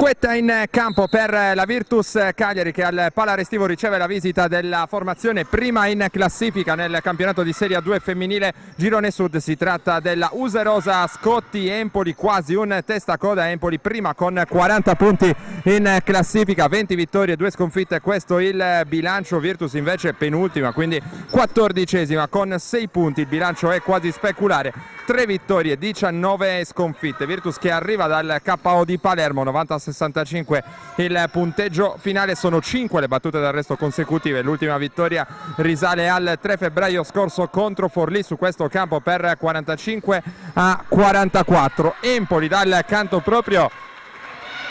Guetta in campo per la Virtus Cagliari, che al Pala Restivo riceve la visita della formazione prima in classifica nel campionato di Serie A2 femminile Girone Sud. Si tratta della Userosa Scotti Empoli, quasi un testacoda. Empoli prima con 40 punti in classifica, 20 vittorie, 2 sconfitte, questo il bilancio. Virtus invece penultima, quindi 14esima con 6 punti. Il bilancio è quasi speculare, 3 vittorie, 19 sconfitte. Virtus che arriva dal KO di Palermo, 90-65 il punteggio finale, sono 5 le battute d'arresto consecutive. L'ultima vittoria risale al 3 febbraio scorso contro Forlì su questo campo per 45-44. Empoli dal canto proprio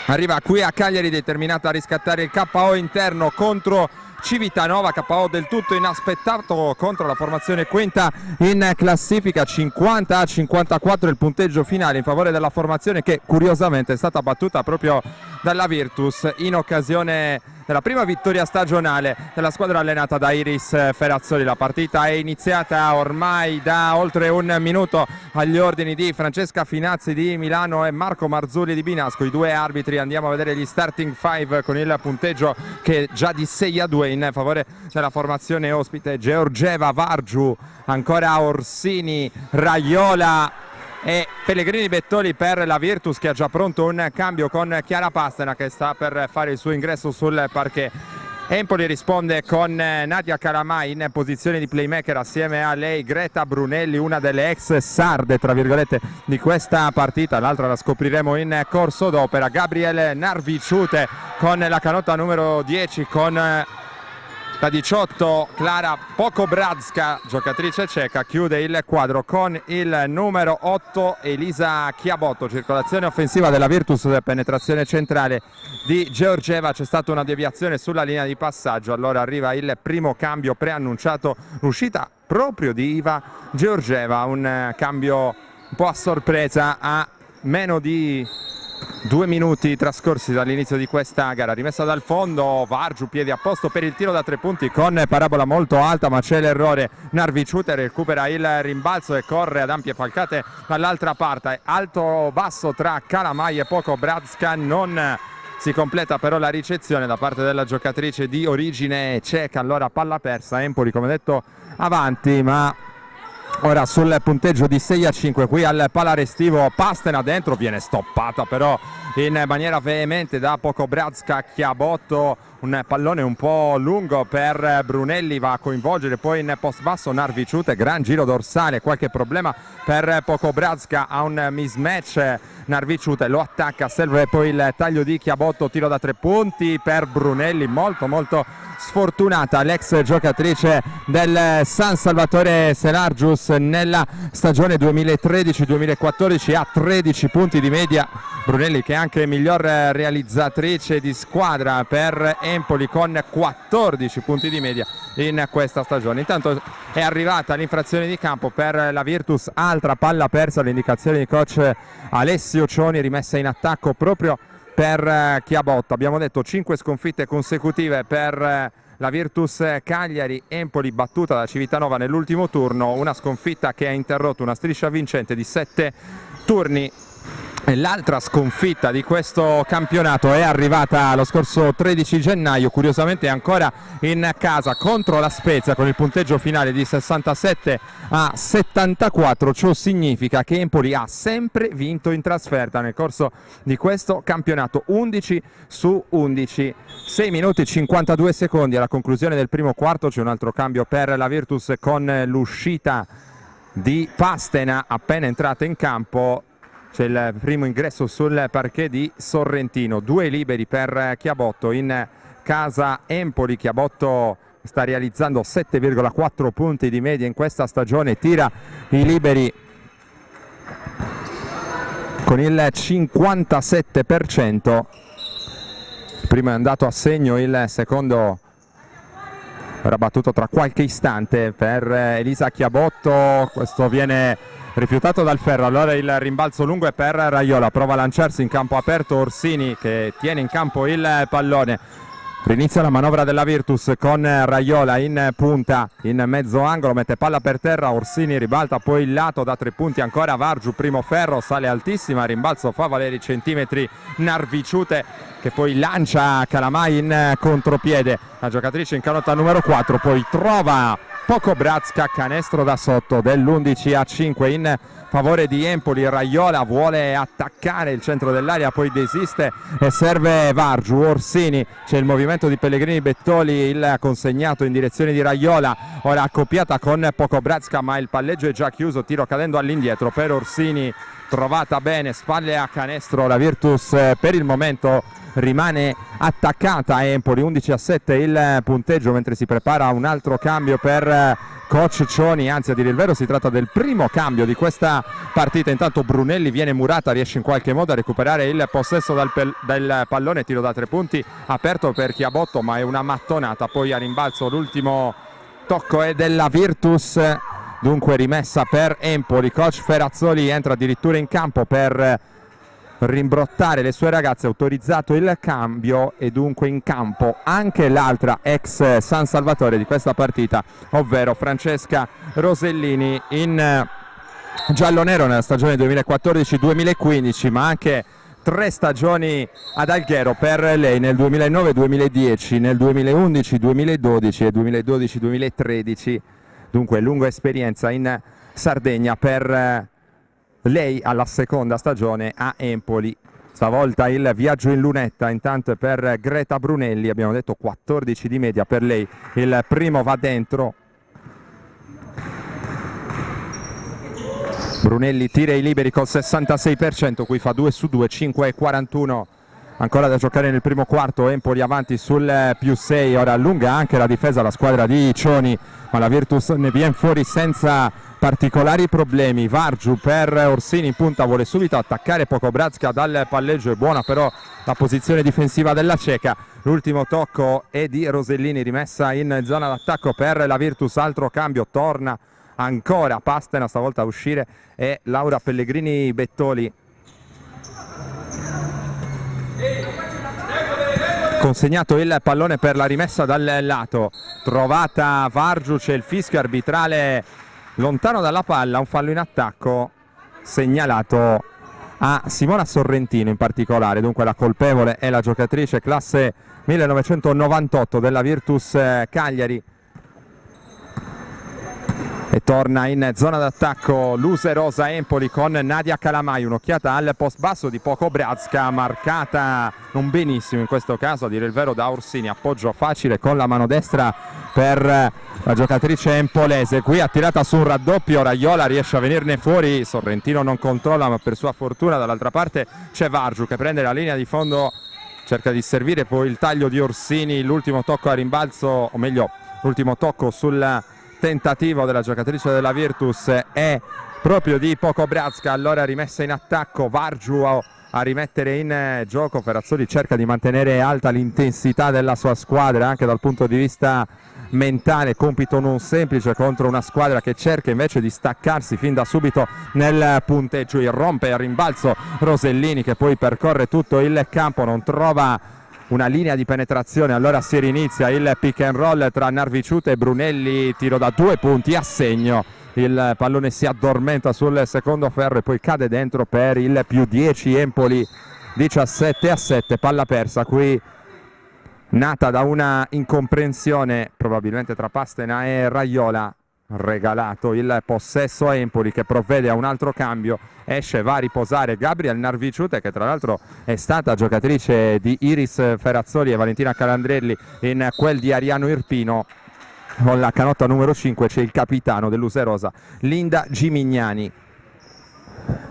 arriva qui a Cagliari determinata a riscattare il KO interno contro Civitanova, KO del tutto inaspettato contro la formazione quinta in classifica. 50-54 il punteggio finale in favore della formazione, che curiosamente è stata battuta proprio dalla Virtus in occasione della prima vittoria stagionale della squadra allenata da Iris Ferrazzoli. La partita è iniziata ormai da oltre un minuto agli ordini di Francesca Finazzi di Milano e Marco Marzulli di Binasco, i due arbitri. Andiamo a vedere gli starting five con il punteggio che è già di 6-2 in favore della formazione ospite. Georgieva, Vargiu, ancora Orsini, Raiola e Pellegrini Bettoli per la Virtus, che ha già pronto un cambio con Chiara Pastena che sta per fare il suo ingresso sul parquet. Empoli risponde con Nadia Calamai in posizione di playmaker, assieme a lei Greta Brunelli, una delle ex sarde tra virgolette di questa partita, l'altra la scopriremo in corso d'opera. Gabriele Narviciute con la canotta numero 10, con la 18 Klara Pokobradska, giocatrice ceca, chiude il quadro con il numero 8 Elisa Chiabotto. Circolazione offensiva della Virtus, penetrazione centrale di Georgieva, c'è stata una deviazione sulla linea di passaggio, allora arriva il primo cambio preannunciato, l'uscita proprio di Iva Georgieva, un cambio un po' a sorpresa a meno di 2 minuti trascorsi dall'inizio di questa gara. Rimessa dal fondo, Vargiu, piedi a posto per il tiro da 3 punti con parabola molto alta, ma c'è l'errore. Narviciute recupera il rimbalzo e corre ad ampie falcate dall'altra parte. Alto basso tra Calamai e Pokobradska, non si completa però la ricezione da parte della giocatrice di origine ceca. Allora palla persa, Empoli come detto avanti, ma ora sul punteggio di 6-5 qui al Pala Restivo. Pastena dentro, viene stoppata però in maniera veemente da Pokobradska. Chiabotto, un pallone un po' lungo per Brunelli, va a coinvolgere poi in post basso Narviciute, gran giro dorsale, qualche problema per Pokobradska, ha un mismatch Narviciute, lo attacca, serve poi il taglio di Chiabotto, tiro da 3 punti per Brunelli, molto sfortunata l'ex giocatrice del San Salvatore Selargius nella stagione 2013-2014, ha 13 punti di media. Brunelli che è anche miglior realizzatrice di squadra per Empoli con 14 punti di media in questa stagione. Intanto è arrivata l'infrazione di campo per la Virtus, altra palla persa, l'indicazione di coach Alessio Cioni, rimessa in attacco proprio per Chiabotto. Abbiamo detto 5 sconfitte consecutive per la Virtus Cagliari. Empoli battuta da Civitanova nell'ultimo turno, una sconfitta che ha interrotto una striscia vincente di 7 turni. L'altra sconfitta di questo campionato è arrivata lo scorso 13 gennaio, curiosamente ancora in casa contro la Spezia, con il punteggio finale di 67-74. Ciò significa che Empoli ha sempre vinto in trasferta nel corso di questo campionato, 11 su 11. 6 minuti e 52 secondi alla conclusione del primo quarto, c'è un altro cambio per la Virtus con l'uscita di Pastena appena entrata in campo. C'è il primo ingresso sul parquet di Sorrentino, 2 liberi per Chiabotto in casa Empoli. Chiabotto sta realizzando 7,4 punti di media in questa stagione, tira i liberi con il 57%. Il primo è andato a segno, il secondo era battuto tra qualche istante per Elisa Chiabotto. Questo viene rifiutato dal ferro, allora il rimbalzo lungo è per Raiola, prova a lanciarsi in campo aperto Orsini che tiene in campo il pallone, Inizia la manovra della Virtus con Raiola in punta, in mezzo angolo, mette palla per terra, Orsini ribalta poi il lato da 3 punti, ancora Vargiu, primo ferro, sale altissima, rimbalzo fa valere i centimetri Narviciute che poi lancia Calamai in contropiede, la giocatrice in canotta numero 4, poi trova Pokobratska, canestro da sotto dell'11-5 in favore di Empoli. Raiola vuole attaccare il centro dell'area, poi desiste e serve Vargiu. Orsini, c'è il movimento di Pellegrini Bettoli, il consegnato in direzione di Raiola, ora accoppiata con Pokobratska, ma il palleggio è già chiuso, tiro cadendo all'indietro per Orsini, trovata bene, spalle a canestro. La Virtus per il momento rimane attaccata a Empoli, 11-7 il punteggio, mentre si prepara un altro cambio per coach Cioni, anzi a dire il vero si tratta del primo cambio di questa partita. Intanto Brunelli viene murata, riesce in qualche modo a recuperare il possesso del pallone, tiro da 3 punti aperto per Chiabotto, ma è una mattonata, poi a rimbalzo l'ultimo tocco è della Virtus, dunque rimessa per Empoli. Coach Ferrazzoli entra addirittura in campo per rimbrottare le sue ragazze, autorizzato il cambio e dunque in campo anche l'altra ex San Salvatore di questa partita, ovvero Francesca Rosellini, in giallonero nella stagione 2014-2015, ma anche 3 stagioni ad Alghero per lei nel 2009-2010, nel 2011-2012 e 2012-2013, dunque lunga esperienza in Sardegna per lei alla seconda stagione a Empoli. Stavolta il viaggio in lunetta intanto per Greta Brunelli, abbiamo detto 14 di media per lei, il primo va dentro. Brunelli tira i liberi col 66%, qui fa 2 su 2, 5-41 ancora da giocare nel primo quarto. Empoli avanti sul +6, ora allunga anche la difesa la squadra di Cioni, ma la Virtus ne viene fuori senza particolari problemi. Vargiu per Orsini in punta, vuole subito attaccare Pokobratska dal palleggio, è buona però la posizione difensiva della ceca. L'ultimo tocco è di Rosellini, rimessa in zona d'attacco per la Virtus, altro cambio, torna ancora Pastena stavolta a uscire e Laura Pellegrini Bettoli. Consegnato il pallone per la rimessa dal lato, trovata Vargiu, c'è il fischio arbitrale lontano dalla palla, un fallo in attacco segnalato a Simona Sorrentino in particolare, dunque la colpevole è la giocatrice classe 1998 della Virtus Cagliari. E torna in zona d'attacco Luserosa Empoli con Nadia Calamai, un'occhiata al post basso di Pokobratska, marcata non benissimo in questo caso a dire il vero da Orsini, appoggio facile con la mano destra per la giocatrice empolese, qui attirata su un raddoppio, Raiola riesce a venirne fuori, Sorrentino non controlla, ma per sua fortuna dall'altra parte c'è Vargiu che prende la linea di fondo, cerca di servire, poi il taglio di Orsini, l'ultimo tocco a rimbalzo, o meglio l'ultimo tocco sul tentativo della giocatrice della Virtus è proprio di Pokobratska, allora rimessa in attacco, Vargiu a rimettere in gioco. Ferrazzoli cerca di mantenere alta l'intensità della sua squadra anche dal punto di vista mentale, compito non semplice contro una squadra che cerca invece di staccarsi fin da subito nel punteggio. Irrompe a rimbalzo Rosellini che poi percorre tutto il campo, non trova una linea di penetrazione, allora si rinizia il pick and roll tra Narviciute e Brunelli, tiro da 2 punti a segno, il pallone si addormenta sul secondo ferro e poi cade dentro per il +10. Empoli 17-7, palla persa qui nata da una incomprensione probabilmente tra Pastena e Raiola. Regalato il possesso a Empoli che provvede a un altro cambio, esce, va a riposare Gabriel Narviciute che tra l'altro è stata giocatrice di Iris Ferrazzoli e Valentina Calandrelli in quel di Ariano Irpino. Con la canotta numero 5 c'è il capitano dell'Userosa Linda Gimignani.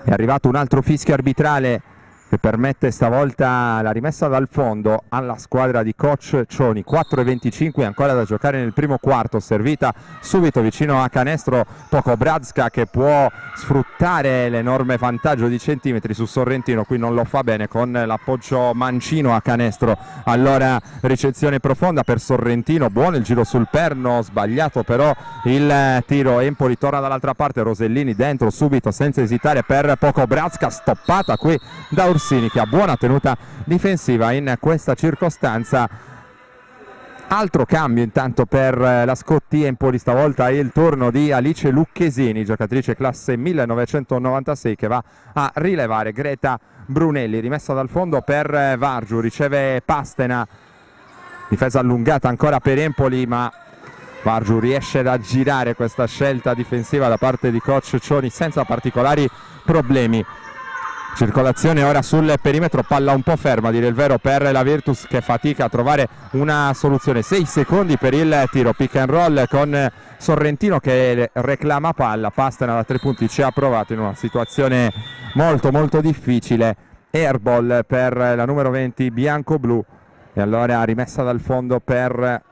È arrivato un altro fischio arbitrale che permette stavolta la rimessa dal fondo alla squadra di coach Cioni. 4:25 ancora da giocare nel primo quarto, servita subito vicino a canestro Pokobratska che può sfruttare l'enorme vantaggio di centimetri su Sorrentino, qui non lo fa bene con l'appoggio mancino a canestro, allora ricezione profonda per Sorrentino, buono il giro sul perno, sbagliato però il tiro. Empoli torna dall'altra parte, Rosellini dentro subito senza esitare per Pokobratska, stoppata qui da Orsini che ha buona tenuta difensiva in questa circostanza. Altro cambio intanto per la Scotti Empoli, stavolta è il turno di Alice Lucchesini, giocatrice classe 1996, che va a rilevare Greta Brunelli. Rimessa dal fondo per Vargiu, riceve Pastena, difesa allungata ancora per Empoli, ma Vargiu riesce ad aggirare questa scelta difensiva da parte di coach Cioni senza particolari problemi. Circolazione ora sul perimetro, palla un po' ferma a dire il vero per la Virtus, che fatica a trovare una soluzione. 6 secondi per il tiro, pick and roll con Sorrentino che reclama palla. Pastena da 3 punti ci ha provato in una situazione molto molto difficile. Airball per la numero 20 bianco-blu, e allora rimessa dal fondo per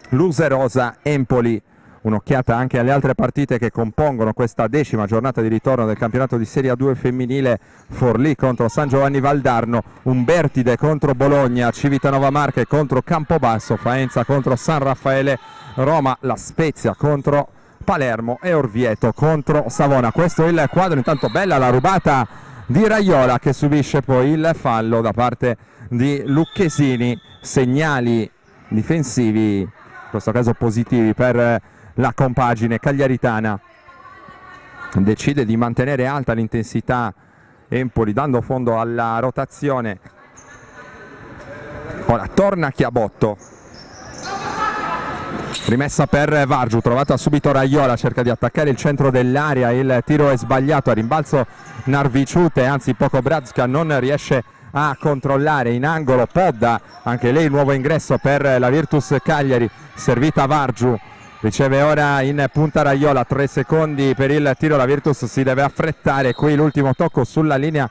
l'Userosa Empoli. Un'occhiata anche alle altre partite che compongono questa 10ª giornata di ritorno del campionato di Serie A2 femminile. Forlì contro San Giovanni Valdarno, Umbertide contro Bologna, Civitanova Marche contro Campobasso, Faenza contro San Raffaele Roma, La Spezia contro Palermo e Orvieto contro Savona. Questo è il quadro. Intanto bella la rubata di Raiola, che subisce poi il fallo da parte di Lucchesini. Segnali difensivi, in questo caso positivi, per la compagine cagliaritana. Decide di mantenere alta l'intensità Empoli, dando fondo alla rotazione. Ora torna Chiabotto, rimessa per Vargiu, trovata subito Raiola, cerca di attaccare il centro dell'area, il tiro è sbagliato, a rimbalzo Narviciute, anzi Pokobrazka non riesce a controllare in angolo. Podda, anche lei nuovo ingresso per la Virtus Cagliari, servita Vargiu, riceve ora in punta Raiola, 3 secondi per il tiro, la Virtus si deve affrettare. Qui l'ultimo tocco sulla linea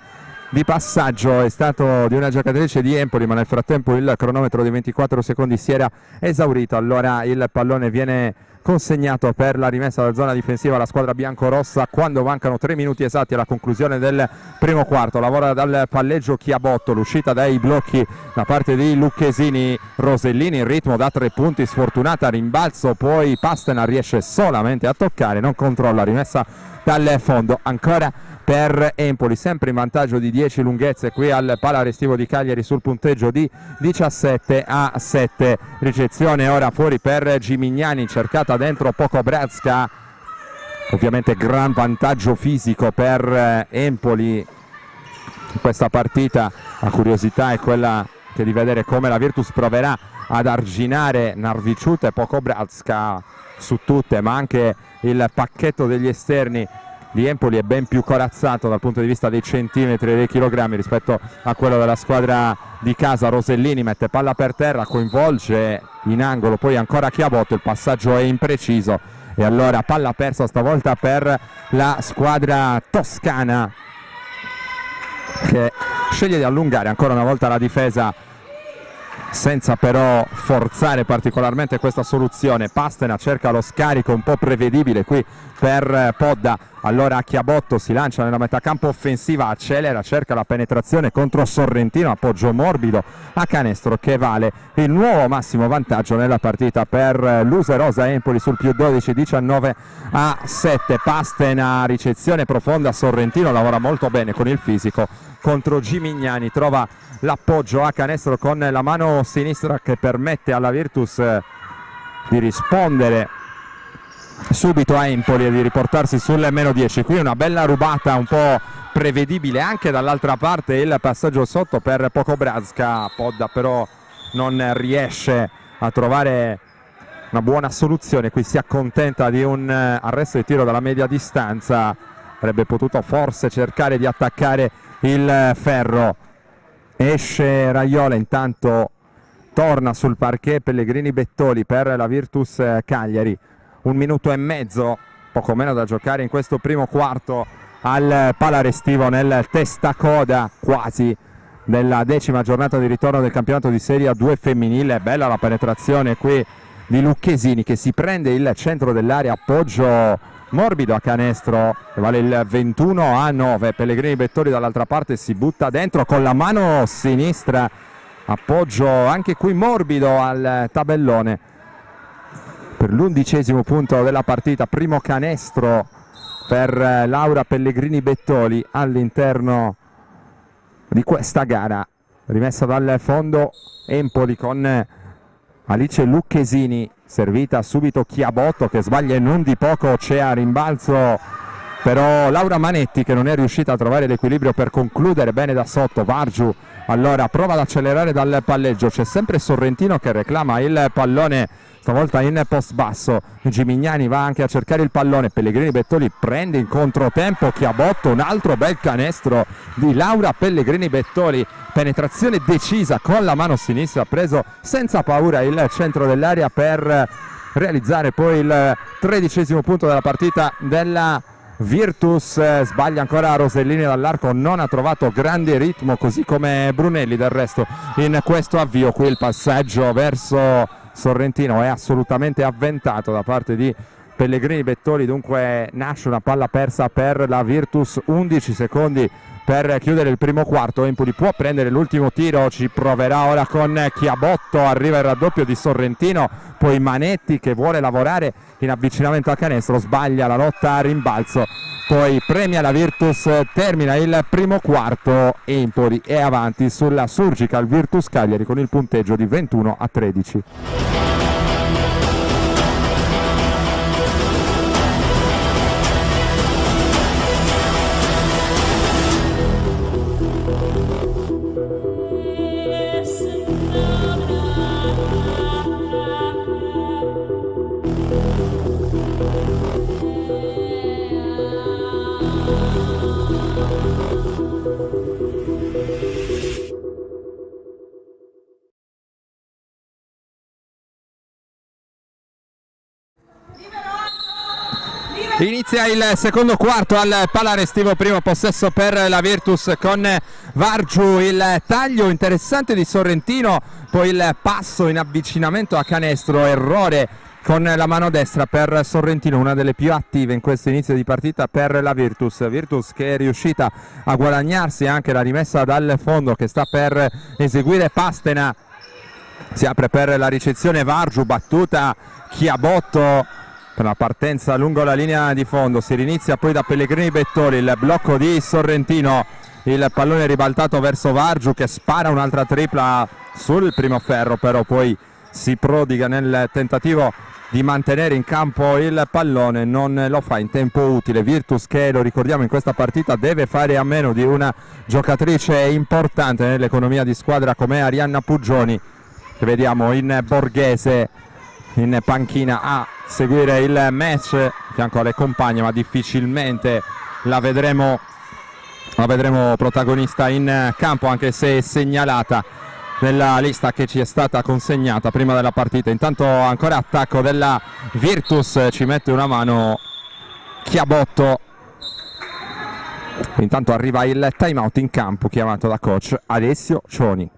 di passaggio è stato di una giocatrice di Empoli, ma nel frattempo il cronometro di 24 secondi si era esaurito. Allora il pallone viene consegnato per la rimessa dalla zona difensiva alla squadra biancorossa quando mancano 3 minuti esatti alla conclusione del primo quarto. Lavora dal palleggio Chiabotto, l'uscita dai blocchi da parte di Lucchesini. Rosellini in ritmo da 3 punti, sfortunata, rimbalzo, poi Pastena riesce solamente a toccare, non controlla, rimessa dal fondo ancora per Empoli, sempre in vantaggio di 10 lunghezze qui al Pala Restivo di Cagliari sul punteggio di 17-7. Ricezione ora fuori per Gimignani, cercata dentro Pokobrazka. Ovviamente gran vantaggio fisico per Empoli in questa partita. La curiosità è quella di vedere come la Virtus proverà ad arginare Narviciute e Pokobrazka su tutte, ma anche il pacchetto degli esterni di Empoli è ben più corazzato dal punto di vista dei centimetri e dei chilogrammi rispetto a quello della squadra di casa. Rosellini mette palla per terra, coinvolge in angolo, poi ancora Chiabotto, il passaggio è impreciso e allora palla persa stavolta per la squadra toscana, che sceglie di allungare ancora una volta la difesa senza però forzare particolarmente questa soluzione. Pastena cerca lo scarico un po' prevedibile qui per Podda, allora Chiabotto si lancia nella metà campo offensiva, accelera, cerca la penetrazione contro Sorrentino, appoggio morbido a canestro che vale il nuovo massimo vantaggio nella partita per l'Userosa Empoli sul più 12, 19-7. Pastena, ricezione profonda, Sorrentino lavora molto bene con il fisico contro Gimignani, trova l'appoggio a canestro con la mano sinistra che permette alla Virtus di rispondere subito a Empoli e di riportarsi sul meno 10. Qui una bella rubata un po' prevedibile anche dall'altra parte, il passaggio sotto per Pokobrazka. Podda però non riesce a trovare una buona soluzione, qui si accontenta di un arresto di tiro dalla media distanza, avrebbe potuto forse cercare di attaccare il ferro. Esce Raiola, intanto torna sul parquet Pellegrini Bettoli per la Virtus Cagliari. 1 minuto e mezzo, poco meno da giocare in questo primo quarto al Pala Restivo, nel testacoda quasi della 10ª giornata di ritorno del campionato di Serie A2 femminile. Bella la penetrazione qui di Lucchesini che si prende il centro dell'area, appoggio morbido a canestro che vale il 21-9. Pellegrini Bettoli dall'altra parte si butta dentro con la mano sinistra, appoggio anche qui morbido al tabellone per l'11° punto della partita. Primo canestro per Laura Pellegrini Bettoli all'interno di questa gara. Rimessa dal fondo Empoli con Alice Lucchesini, servita subito Chiabotto che sbaglia e non di poco, c'è a rimbalzo però Laura Manetti che non è riuscita a trovare l'equilibrio per concludere bene da sotto. Vargiu allora prova ad accelerare dal palleggio, c'è sempre Sorrentino che reclama il pallone, stavolta in post basso. Gimignani va anche a cercare il pallone, Pellegrini Bettoli prende in controtempo Chiabotto, un altro bel canestro di Laura Pellegrini Bettoli, penetrazione decisa con la mano sinistra, preso senza paura il centro dell'area per realizzare poi il 13° punto della partita della Virtus. Sbaglia ancora Rosellini dall'arco, non ha trovato grande ritmo, così come Brunelli del resto in questo avvio. Qui il passaggio verso Sorrentino è assolutamente avventato da parte di Pellegrini Bettoli, dunque nasce una palla persa per la Virtus. 11 secondi per chiudere il primo quarto. Empoli può prendere l'ultimo tiro, ci proverà ora con Chiabotto, arriva il raddoppio di Sorrentino, poi Manetti che vuole lavorare in avvicinamento al canestro, sbaglia la lotta a rimbalzo, poi premia la Virtus, termina il primo quarto, Empoli è avanti sulla Surgical Virtus Cagliari con il punteggio di 21-13. Inizia il secondo quarto al Palarestivo, primo possesso per la Virtus con Vargiu, il taglio interessante di Sorrentino, poi il passo in avvicinamento a canestro, errore con la mano destra per Sorrentino, una delle più attive in questo inizio di partita per la Virtus. Virtus che è riuscita a guadagnarsi anche la rimessa dal fondo che sta per eseguire Pastena, si apre per la ricezione Vargiu, battuta Chiabotto per la partenza lungo la linea di fondo, si rinizia poi da Pellegrini Bettoli, il blocco di Sorrentino, il pallone ribaltato verso Vargiu che spara un'altra tripla sul primo ferro, però poi si prodiga nel tentativo di mantenere in campo il pallone, non lo fa in tempo utile. Virtus che, lo ricordiamo, in questa partita deve fare a meno di una giocatrice importante nell'economia di squadra come Arianna Puggioni, che vediamo in Borghese in panchina a seguire il match a fianco alle compagne, ma difficilmente la vedremo protagonista in campo, anche se è segnalata nella lista che ci è stata consegnata prima della partita. Intanto ancora attacco della Virtus, ci mette una mano Chiabotto. Intanto arriva il time out in campo chiamato da coach Alessio Cioni.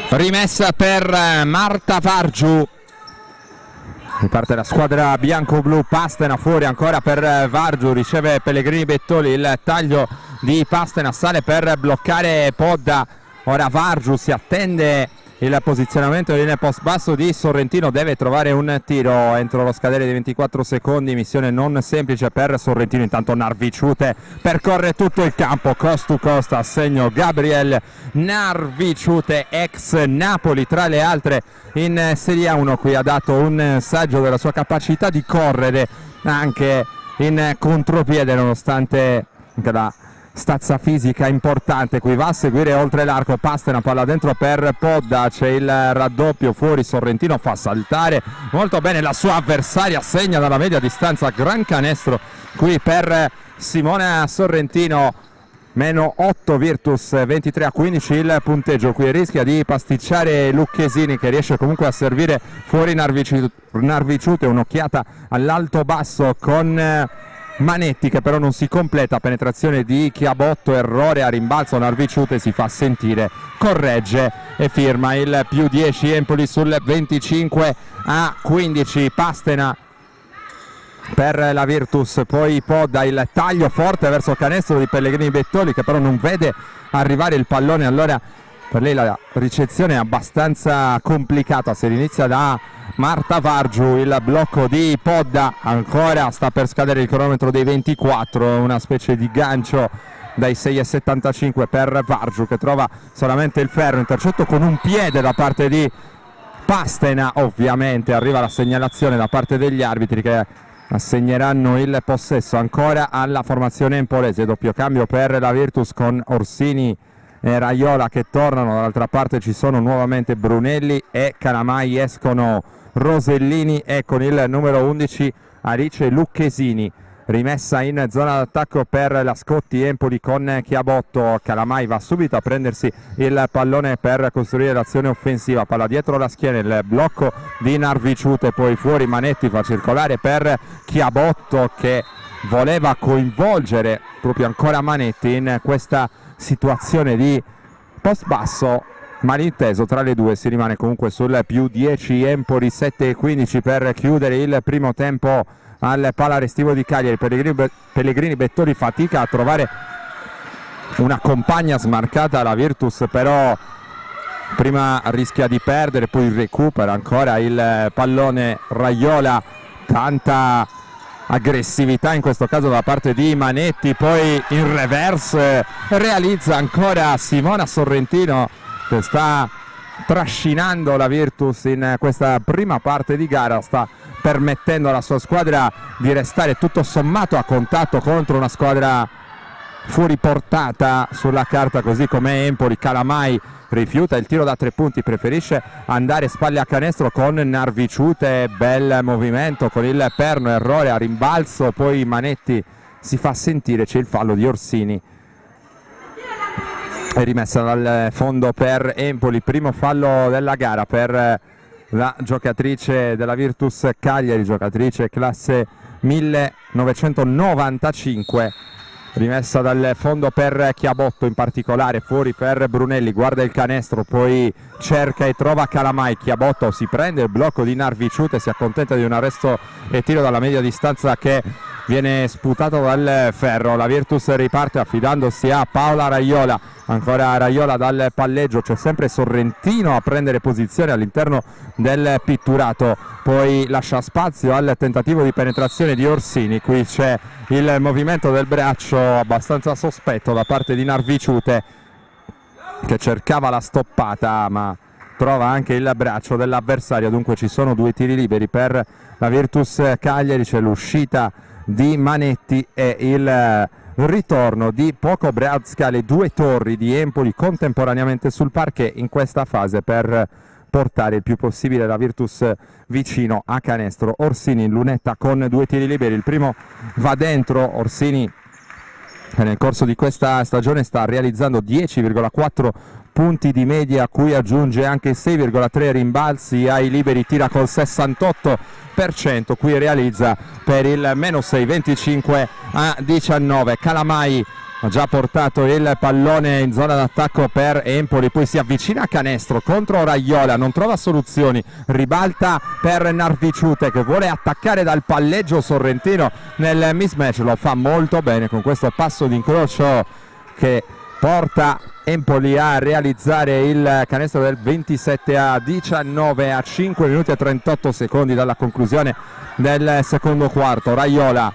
Rimessa per Marta Vargiu. Riparte la squadra bianco-blu, Pastena fuori ancora per Vargiu, riceve Pellegrini Bettoli, il taglio di Pastena sale per bloccare Podda. Ora Vargiu, si attende il posizionamento di linea post basso di Sorrentino, deve trovare un tiro entro lo scadere di 24 secondi, missione non semplice per Sorrentino. Intanto Narviciute percorre tutto il campo, coast to coast, a segno Gabriel Narviciute, ex Napoli tra le altre in Serie A1. Qui ha dato un saggio della sua capacità di correre anche in contropiede, nonostante anche la stazza fisica importante. Qui va a seguire oltre l'arco Pastena, palla dentro per Podda, c'è il raddoppio fuori, Sorrentino fa saltare molto bene la sua avversaria, segna dalla media distanza, gran canestro qui per Simona Sorrentino. Meno 8 Virtus, 23-15 il punteggio. Qui rischia di pasticciare Lucchesini, che riesce comunque a servire fuori Narviciute, un'occhiata all'alto basso con Manetti che però non si completa, penetrazione di Chiabotto, errore a rimbalzo, Narviciute si fa sentire, corregge e firma il più 10 Empoli sul 25-15. Pastena per la Virtus, poi Podda, il taglio forte verso il canestro di Pellegrini Bettoli che però non vede arrivare il pallone, allora per lei la ricezione è abbastanza complicata. Si inizia da Marta Vargiu, il blocco di Podda, ancora sta per scadere il cronometro dei 24, una specie di gancio dai 6,75 per Vargiu che trova solamente il ferro, intercetto con un piede da parte di Pastena. Ovviamente arriva la segnalazione da parte degli arbitri che assegneranno il possesso ancora alla formazione empolese. Doppio cambio per la Virtus con Orsini e Raiola che tornano. Dall'altra parte ci sono nuovamente Brunelli e Calamai, escono Rosellini e con il numero 11 Alice Lucchesini. Rimessa in zona d'attacco per la Scotti Empoli con Chiabotto. Calamai va subito a prendersi il pallone per costruire l'azione offensiva, palla dietro la schiena, il blocco di Narviciute, poi fuori Manetti, fa circolare per Chiabotto che voleva coinvolgere proprio ancora Manetti in questa situazione di post basso. Malinteso tra le due, si rimane comunque sul più 10 Empoli, 7:15 per chiudere il primo tempo al Palarestivo di Cagliari. Pellegrini Bettoli fatica a trovare una compagna smarcata, la Virtus però prima rischia di perdere, poi recupera ancora il pallone Raiola, tanta aggressività in questo caso da parte di Manetti, poi in reverse realizza ancora Simona Sorrentino che sta trascinando la Virtus in questa prima parte di gara, sta permettendo alla sua squadra di restare tutto sommato a contatto contro una squadra fuori portata sulla carta così come Empoli. Calamai rifiuta il tiro da 3 punti, preferisce andare spalle a canestro con Narviciute, bel movimento con il perno, errore a rimbalzo, poi Manetti si fa sentire, c'è il fallo di Orsini. È rimessa dal fondo per Empoli, primo fallo della gara per la giocatrice della Virtus Cagliari, giocatrice classe 1995. Rimessa dal fondo per Chiabotto, in particolare fuori per Brunelli, guarda il canestro, poi cerca e trova Calamai. Chiabotto si prende il blocco di Narviciute, si accontenta di un arresto e tiro dalla media distanza che viene sputato dal ferro. La Virtus riparte affidandosi a Paola Raiola, ancora Raiola dal palleggio, c'è sempre Sorrentino a prendere posizione all'interno del pitturato, poi lascia spazio al tentativo di penetrazione di Orsini. Qui c'è il movimento del braccio abbastanza sospetto da parte di Narviciute che cercava la stoppata ma trova anche il braccio dell'avversario. Dunque ci sono 2 tiri liberi per la Virtus Cagliari, c'è l'uscita di Manetti e il ritorno di Pokobrazka. Le 2 torri di Empoli contemporaneamente sul parquet in questa fase per portare il più possibile la Virtus vicino a canestro. Orsini in lunetta con 2 tiri liberi, il primo va dentro. Orsini nel corso di questa stagione sta realizzando 10,4 punti di media, a cui aggiunge anche 6,3 rimbalzi ai liberi, tira col 68%, qui realizza per il meno 6, 25-19. Calamai ha già portato il pallone in zona d'attacco per Empoli, poi si avvicina a canestro contro Raiola, non trova soluzioni, ribalta per Narviciute che vuole attaccare dal palleggio Sorrentino nel mismatch, lo fa molto bene con questo passo d'incrocio che porta Empoli a realizzare il canestro del 27-19 a 5 minuti e 38 secondi dalla conclusione del secondo quarto. Raiola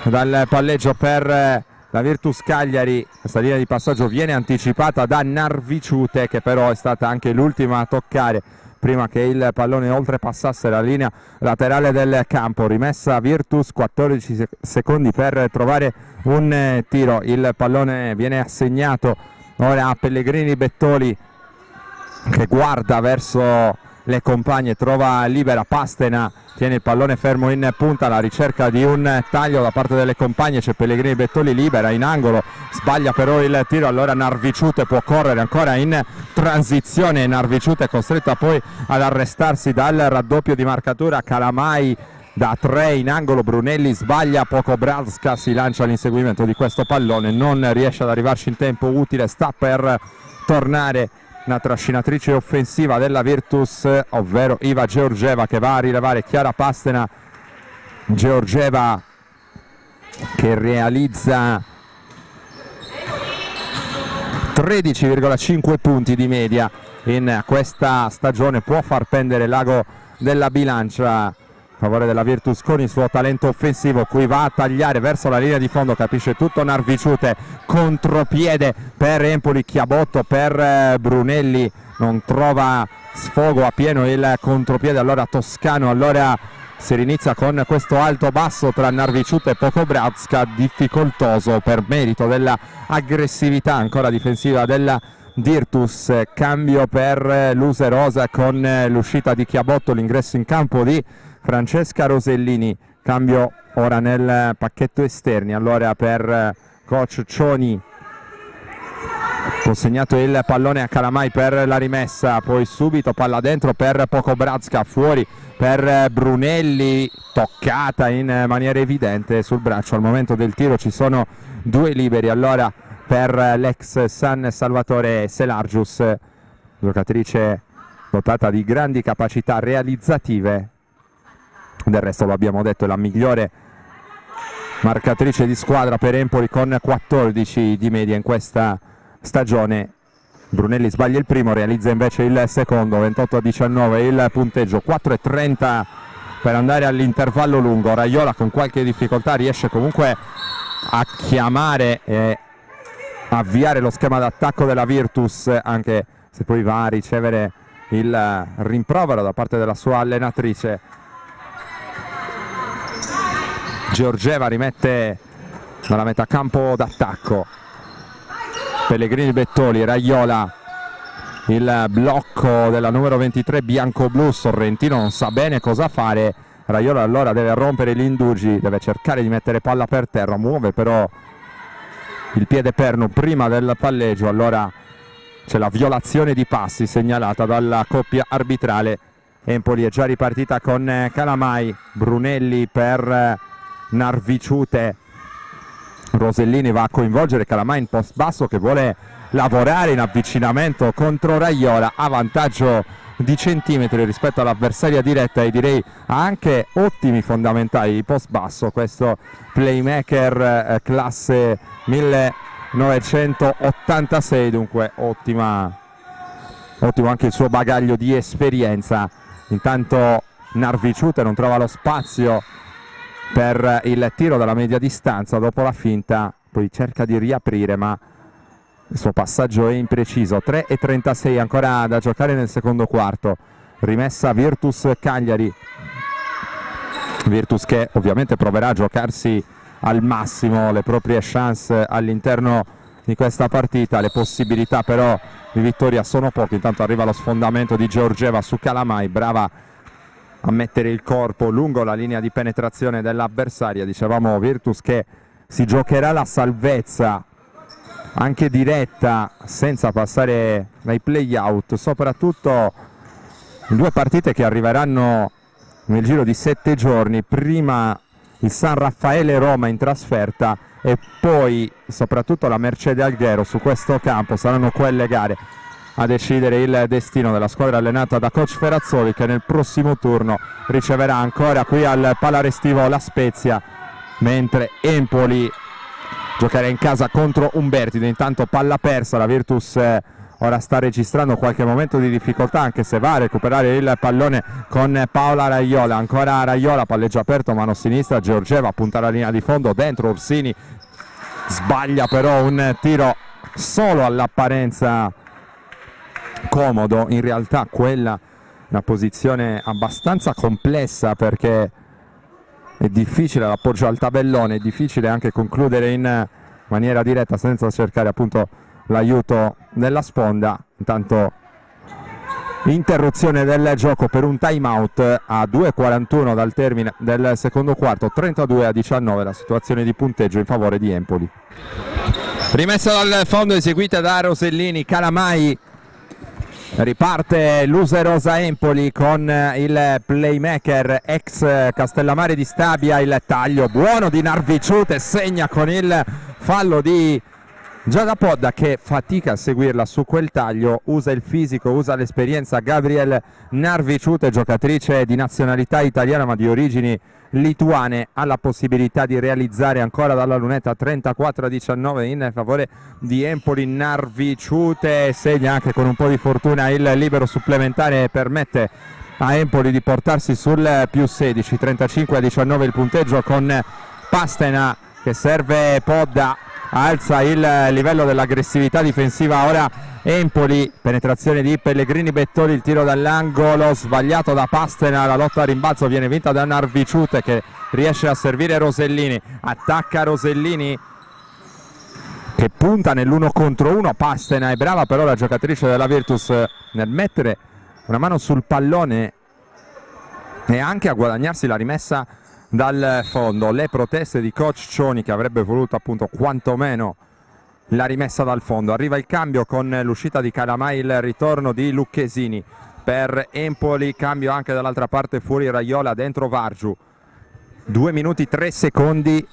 dal palleggio per la Virtus Cagliari, questa linea di passaggio viene anticipata da Narviciute che però è stata anche l'ultima a toccare prima che il pallone oltrepassasse la linea laterale del campo. Rimessa Virtus, 14 secondi per trovare un tiro, il pallone viene assegnato ora a Pellegrini Bettoli che guarda verso le compagne, trova libera Pastena, tiene il pallone fermo in punta alla ricerca di un taglio da parte delle compagne, c'è Pellegrini Bettoli libera in angolo, sbaglia però il tiro, allora Narviciute può correre ancora in transizione, Narviciute è costretta poi ad arrestarsi dal raddoppio di marcatura. Calamai da 3 in angolo, Brunelli sbaglia, Pokobrazka si lancia all'inseguimento di questo pallone, non riesce ad arrivarci in tempo utile, sta per tornare una trascinatrice offensiva della Virtus, ovvero Iva Georgieva che va a rilevare Chiara Pastena. Georgieva che realizza 13,5 punti di media in questa stagione, può far pendere l'ago della bilancia a favore della Virtus con il suo talento offensivo. Qui va a tagliare verso la linea di fondo, capisce tutto Narviciute, contropiede per Empoli, Chiabotto per Brunelli, non trova sfogo a pieno il contropiede allora toscano. Allora si rinizia con questo alto basso tra Narviciute e Pokobratska, difficoltoso per merito della aggressività ancora difensiva della Virtus. Cambio per Luserosa con l'uscita di Chiabotto, l'ingresso in campo di Francesca Rosellini. Cambio ora nel pacchetto esterni allora per coach Cioni. Consegnato il pallone a Calamai per la rimessa, poi subito palla dentro per Pokobratska, fuori per Brunelli, toccata in maniera evidente sul braccio. Al momento del tiro ci sono due liberi allora per l'ex San Salvatore Selargius, giocatrice dotata di grandi capacità realizzative. Del resto, lo abbiamo detto, è la migliore marcatrice di squadra per Empoli con 14 di media in questa stagione. Brunelli sbaglia il primo, realizza invece il secondo, 28-19 il punteggio, 4:30 per andare all'intervallo lungo. Raiola con qualche difficoltà riesce comunque a chiamare e avviare lo schema d'attacco della Virtus, anche se poi va a ricevere il rimprovero da parte della sua allenatrice. Georgieva rimette dalla metà campo d'attacco. Pellegrini Bettoli, Raiola, il blocco della numero 23 bianco-blu. Sorrentino non sa bene cosa fare. Raiola allora deve rompere gli indugi, deve cercare di mettere palla per terra, muove però il piede perno prima del palleggio. Allora c'è la violazione di passi segnalata dalla coppia arbitrale. Empoli è già ripartita con Calamai, Brunelli per Narviciute. Rosellini va a coinvolgere Calamai in post basso, che vuole lavorare in avvicinamento contro Raiola, a vantaggio di centimetri rispetto all'avversaria diretta, e direi ha anche ottimi fondamentali di post basso questo playmaker classe 1986, dunque ottimo anche il suo bagaglio di esperienza. Intanto Narviciute non trova lo spazio per il tiro dalla media distanza dopo la finta, poi cerca di riaprire ma il suo passaggio è impreciso. 3:36 ancora da giocare nel secondo quarto. Rimessa Virtus Cagliari, Virtus che ovviamente proverà a giocarsi al massimo le proprie chance all'interno di questa partita. Le possibilità però di vittoria sono poche. Intanto arriva lo sfondamento di Georgieva su Calamai, brava a mettere il corpo lungo la linea di penetrazione dell'avversaria. Dicevamo Virtus che si giocherà la salvezza anche diretta senza passare dai play-out, soprattutto in due partite che arriveranno nel giro di 7 giorni. Prima il San Raffaele Roma in trasferta e poi soprattutto la Mercede Alghero. Su questo campo saranno quelle gare a decidere il destino della squadra allenata da coach Ferrazzoli, che nel prossimo turno riceverà ancora qui al Palarestivo la Spezia, mentre Empoli giocherà in casa contro Umbertide. Intanto palla persa, la Virtus ora sta registrando qualche momento di difficoltà, anche se va a recuperare il pallone con Paola Raiola. Ancora Raiola, palleggio aperto, mano sinistra, Georgieva punta la linea di fondo, dentro Orsini sbaglia però un tiro solo all'apparenza comodo. In realtà quella è una posizione abbastanza complessa, perché è difficile l'appoggio al tabellone, è difficile anche concludere in maniera diretta senza cercare appunto l'aiuto della sponda. Intanto interruzione del gioco per un time out a 2:41 dal termine del secondo quarto, 32-19 la situazione di punteggio in favore di Empoli. Rimessa dal fondo eseguita da Rosellini. Calamai, riparte Luserosa Empoli con il playmaker ex Castellammare di Stabia. Il taglio buono di Narviciute, segna con il fallo di Giada Podda, che fatica a seguirla su quel taglio. Usa il fisico, usa l'esperienza Gabriel Narviciute, giocatrice di nazionalità italiana ma di origini lituane, ha la possibilità di realizzare ancora dalla lunetta. 34-19 in favore di Empoli. Narviciute segna anche con un po' di fortuna il libero supplementare e permette a Empoli di portarsi sul più 16. 35-19 il punteggio, con Pastena che serve Podda, alza il livello dell'aggressività difensiva ora Empoli. Penetrazione di Pellegrini Bettoli, il tiro dall'angolo sbagliato da Pastena, la lotta a rimbalzo viene vinta da Narviciute che riesce a servire Rosellini, attacca Rosellini che punta nell'1 contro 1. Pastena è brava però la giocatrice della Virtus nel mettere una mano sul pallone e anche a guadagnarsi la rimessa dal fondo. Le proteste di coach Cioni che avrebbe voluto appunto quantomeno la rimessa dal fondo. Arriva il cambio con l'uscita di Calamai, il ritorno di Lucchesini per Empoli, cambio anche dall'altra parte, fuori Raiola, dentro Vargiu. 2 minuti 3 secondi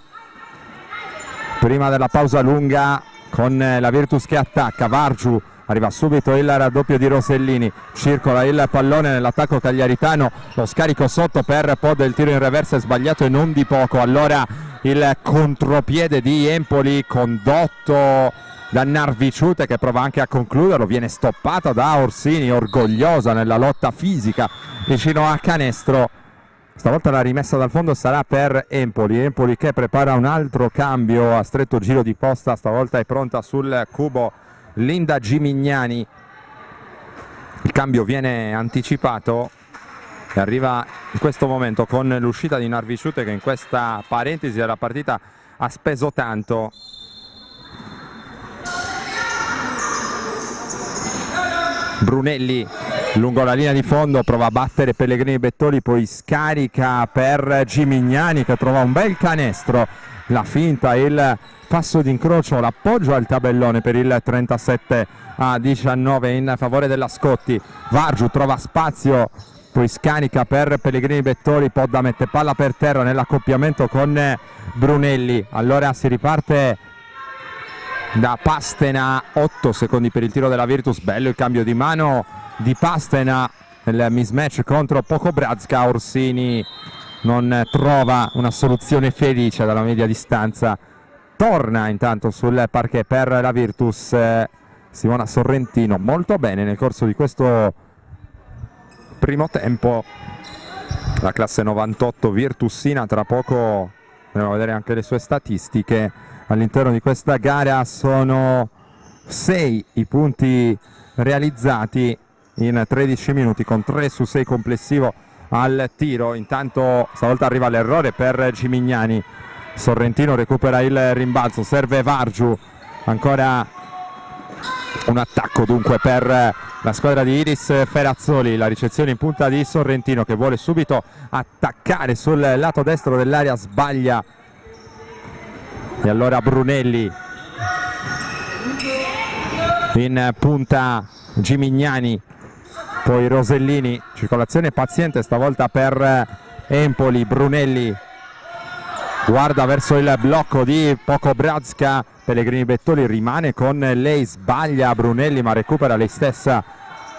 prima della pausa lunga con la Virtus che attacca. Vargiu, arriva subito il raddoppio di Rosellini, circola il pallone nell'attacco cagliaritano, lo scarico sotto per Pod, il tiro in reversa è sbagliato e non di poco. Allora il contropiede di Empoli condotto da Narviciute che prova anche a concluderlo, viene stoppata da Orsini, orgogliosa nella lotta fisica vicino a canestro. Stavolta la rimessa dal fondo sarà per Empoli. Empoli che prepara un altro cambio a stretto giro di posta, stavolta è pronta sul cubo Linda Gimignani. Il cambio viene anticipato e arriva in questo momento con l'uscita di Narviciute che in questa parentesi della partita ha speso tanto. Brunelli lungo la linea di fondo prova a battere Pellegrini Bettoli, poi scarica per Gimignani che trova un bel canestro, la finta, il passo d'incrocio, l'appoggio al tabellone per il 37-19 in favore della Scotti. Vargiu trova spazio, poi scarica per Pellegrini Bettoli, Podda mette palla per terra nell'accoppiamento con Brunelli. Allora si riparte da Pastena, 8 secondi per il tiro della Virtus, bello il cambio di mano di Pastena, il mismatch contro Pokobrazka. Orsini non trova una soluzione felice dalla media distanza, torna intanto sul parquet per la Virtus Simona Sorrentino, molto bene nel corso di questo primo tempo la classe 98 virtussina. Tra poco andremo a vedere anche le sue statistiche. All'interno di questa gara sono 6 i punti realizzati in 13 minuti con 3 su 6 complessivo al tiro. Intanto stavolta arriva l'errore per Gimignani, Sorrentino recupera il rimbalzo, serve Vargiu, ancora un attacco dunque per la squadra di Iris Ferazzoli. La ricezione in punta di Sorrentino che vuole subito attaccare sul lato destro dell'area, sbaglia e allora Brunelli in punta Gimignani, poi Rosellini, circolazione paziente stavolta per Empoli. Brunelli guarda verso il blocco di Pokobrazka, Pellegrini Bettoli rimane con lei, sbaglia Brunelli ma recupera lei stessa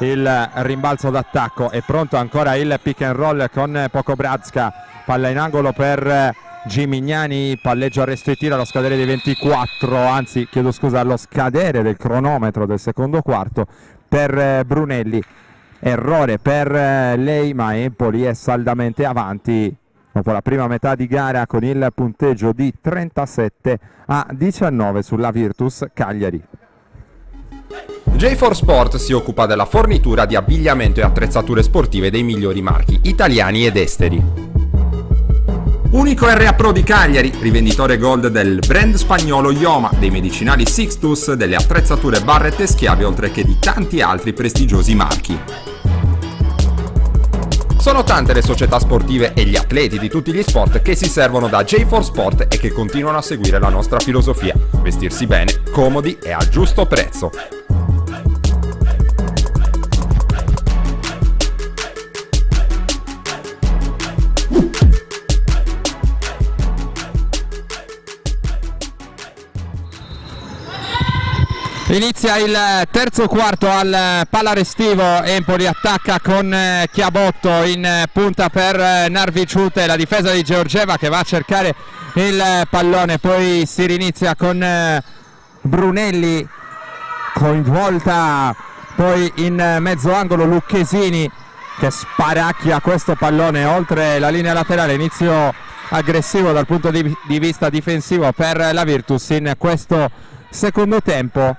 il rimbalzo d'attacco. È pronto ancora il pick and roll con Pokobrazka, palla in angolo per Gimignani, palleggio, arresto e tiro allo scadere dei 24, anzi chiedo scusa, allo scadere del cronometro del secondo quarto per Brunelli. Errore per lei ma Empoli è saldamente avanti dopo la prima metà di gara con il punteggio di 37-19 sulla Virtus Cagliari. J4 Sport si occupa della fornitura di abbigliamento e attrezzature sportive dei migliori marchi italiani ed esteri. Unico RA Pro di Cagliari, rivenditore gold del brand spagnolo Ioma, dei medicinali Sixtus, delle attrezzature Barrett e Schiavi, oltre che di tanti altri prestigiosi marchi. Sono tante le società sportive e gli atleti di tutti gli sport che si servono da J4 Sport e che continuano a seguire la nostra filosofia: vestirsi bene, comodi e a giusto prezzo. Inizia il terzo quarto al Palarestivo, Empoli attacca con Chiabotto in punta per Narviciute, la difesa di Georgieva che va a cercare il pallone, poi si rinizia con Brunelli coinvolta, poi in mezzo angolo Lucchesini che sparacchia questo pallone oltre la linea laterale. Inizio aggressivo dal punto di vista difensivo per la Virtus in questo secondo tempo.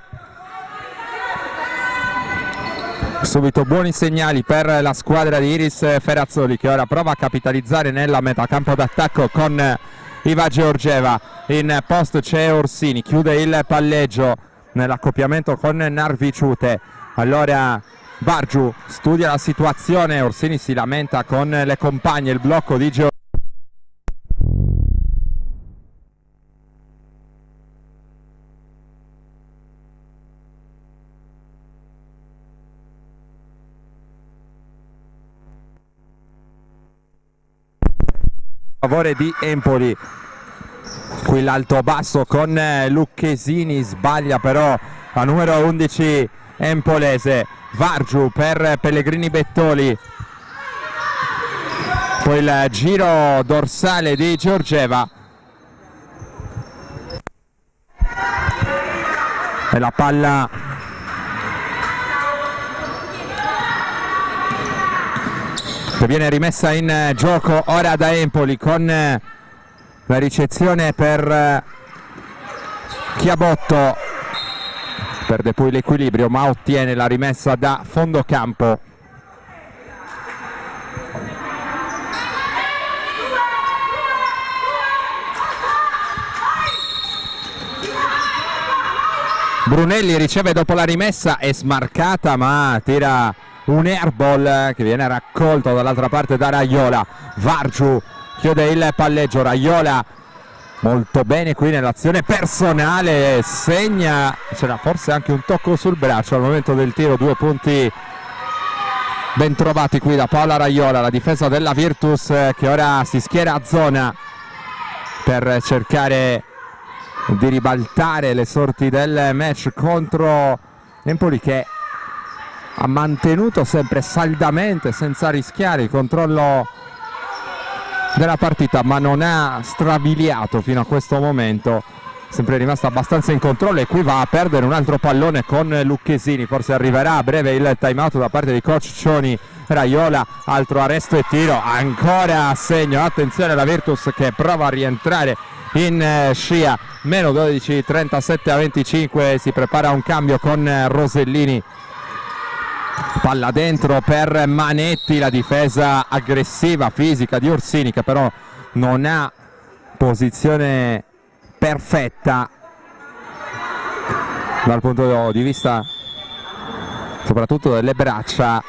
Subito buoni segnali per la squadra di Iris Ferrazzoli, che ora prova a capitalizzare nella metacampo d'attacco con Iva Georgieva. In post c'è Orsini, chiude il palleggio nell'accoppiamento con Narviciute. Allora Vargiu studia la situazione, Orsini si lamenta con le compagne, il blocco di Georgieva. Favore di Empoli, qui l'alto basso con Lucchesini, sbaglia però la numero 11 empolese. Vargiu per Pellegrini Bettoli, poi il giro dorsale di Georgieva e la palla che viene rimessa in gioco ora da Empoli con la ricezione per Chiabotto. Perde poi l'equilibrio ma ottiene la rimessa da fondo campo. Brunelli riceve dopo la rimessa, è smarcata ma tira un airball che viene raccolto dall'altra parte da Raiola. Vargiu chiude il palleggio, Raiola molto bene qui nell'azione personale, segna, c'era forse anche un tocco sul braccio al momento del tiro. 2 punti ben trovati qui da Paola Raiola, la difesa della Virtus che ora si schiera a zona per cercare di ribaltare le sorti del match contro Empoli, che ha mantenuto sempre saldamente, senza rischiare, il controllo della partita, ma non ha strabiliato fino a questo momento, sempre rimasta abbastanza in controllo. E qui va a perdere un altro pallone con Lucchesini, forse arriverà a breve il time out da parte di coach Cioni. Raiola, altro arresto e tiro, ancora a segno. Attenzione alla Virtus che prova a rientrare in scia, meno 12, 37-25, si prepara un cambio con Rosellini. Palla dentro per Manetti, la difesa aggressiva, fisica di Orsini, che però non ha posizione perfetta dal punto di vista soprattutto delle braccia,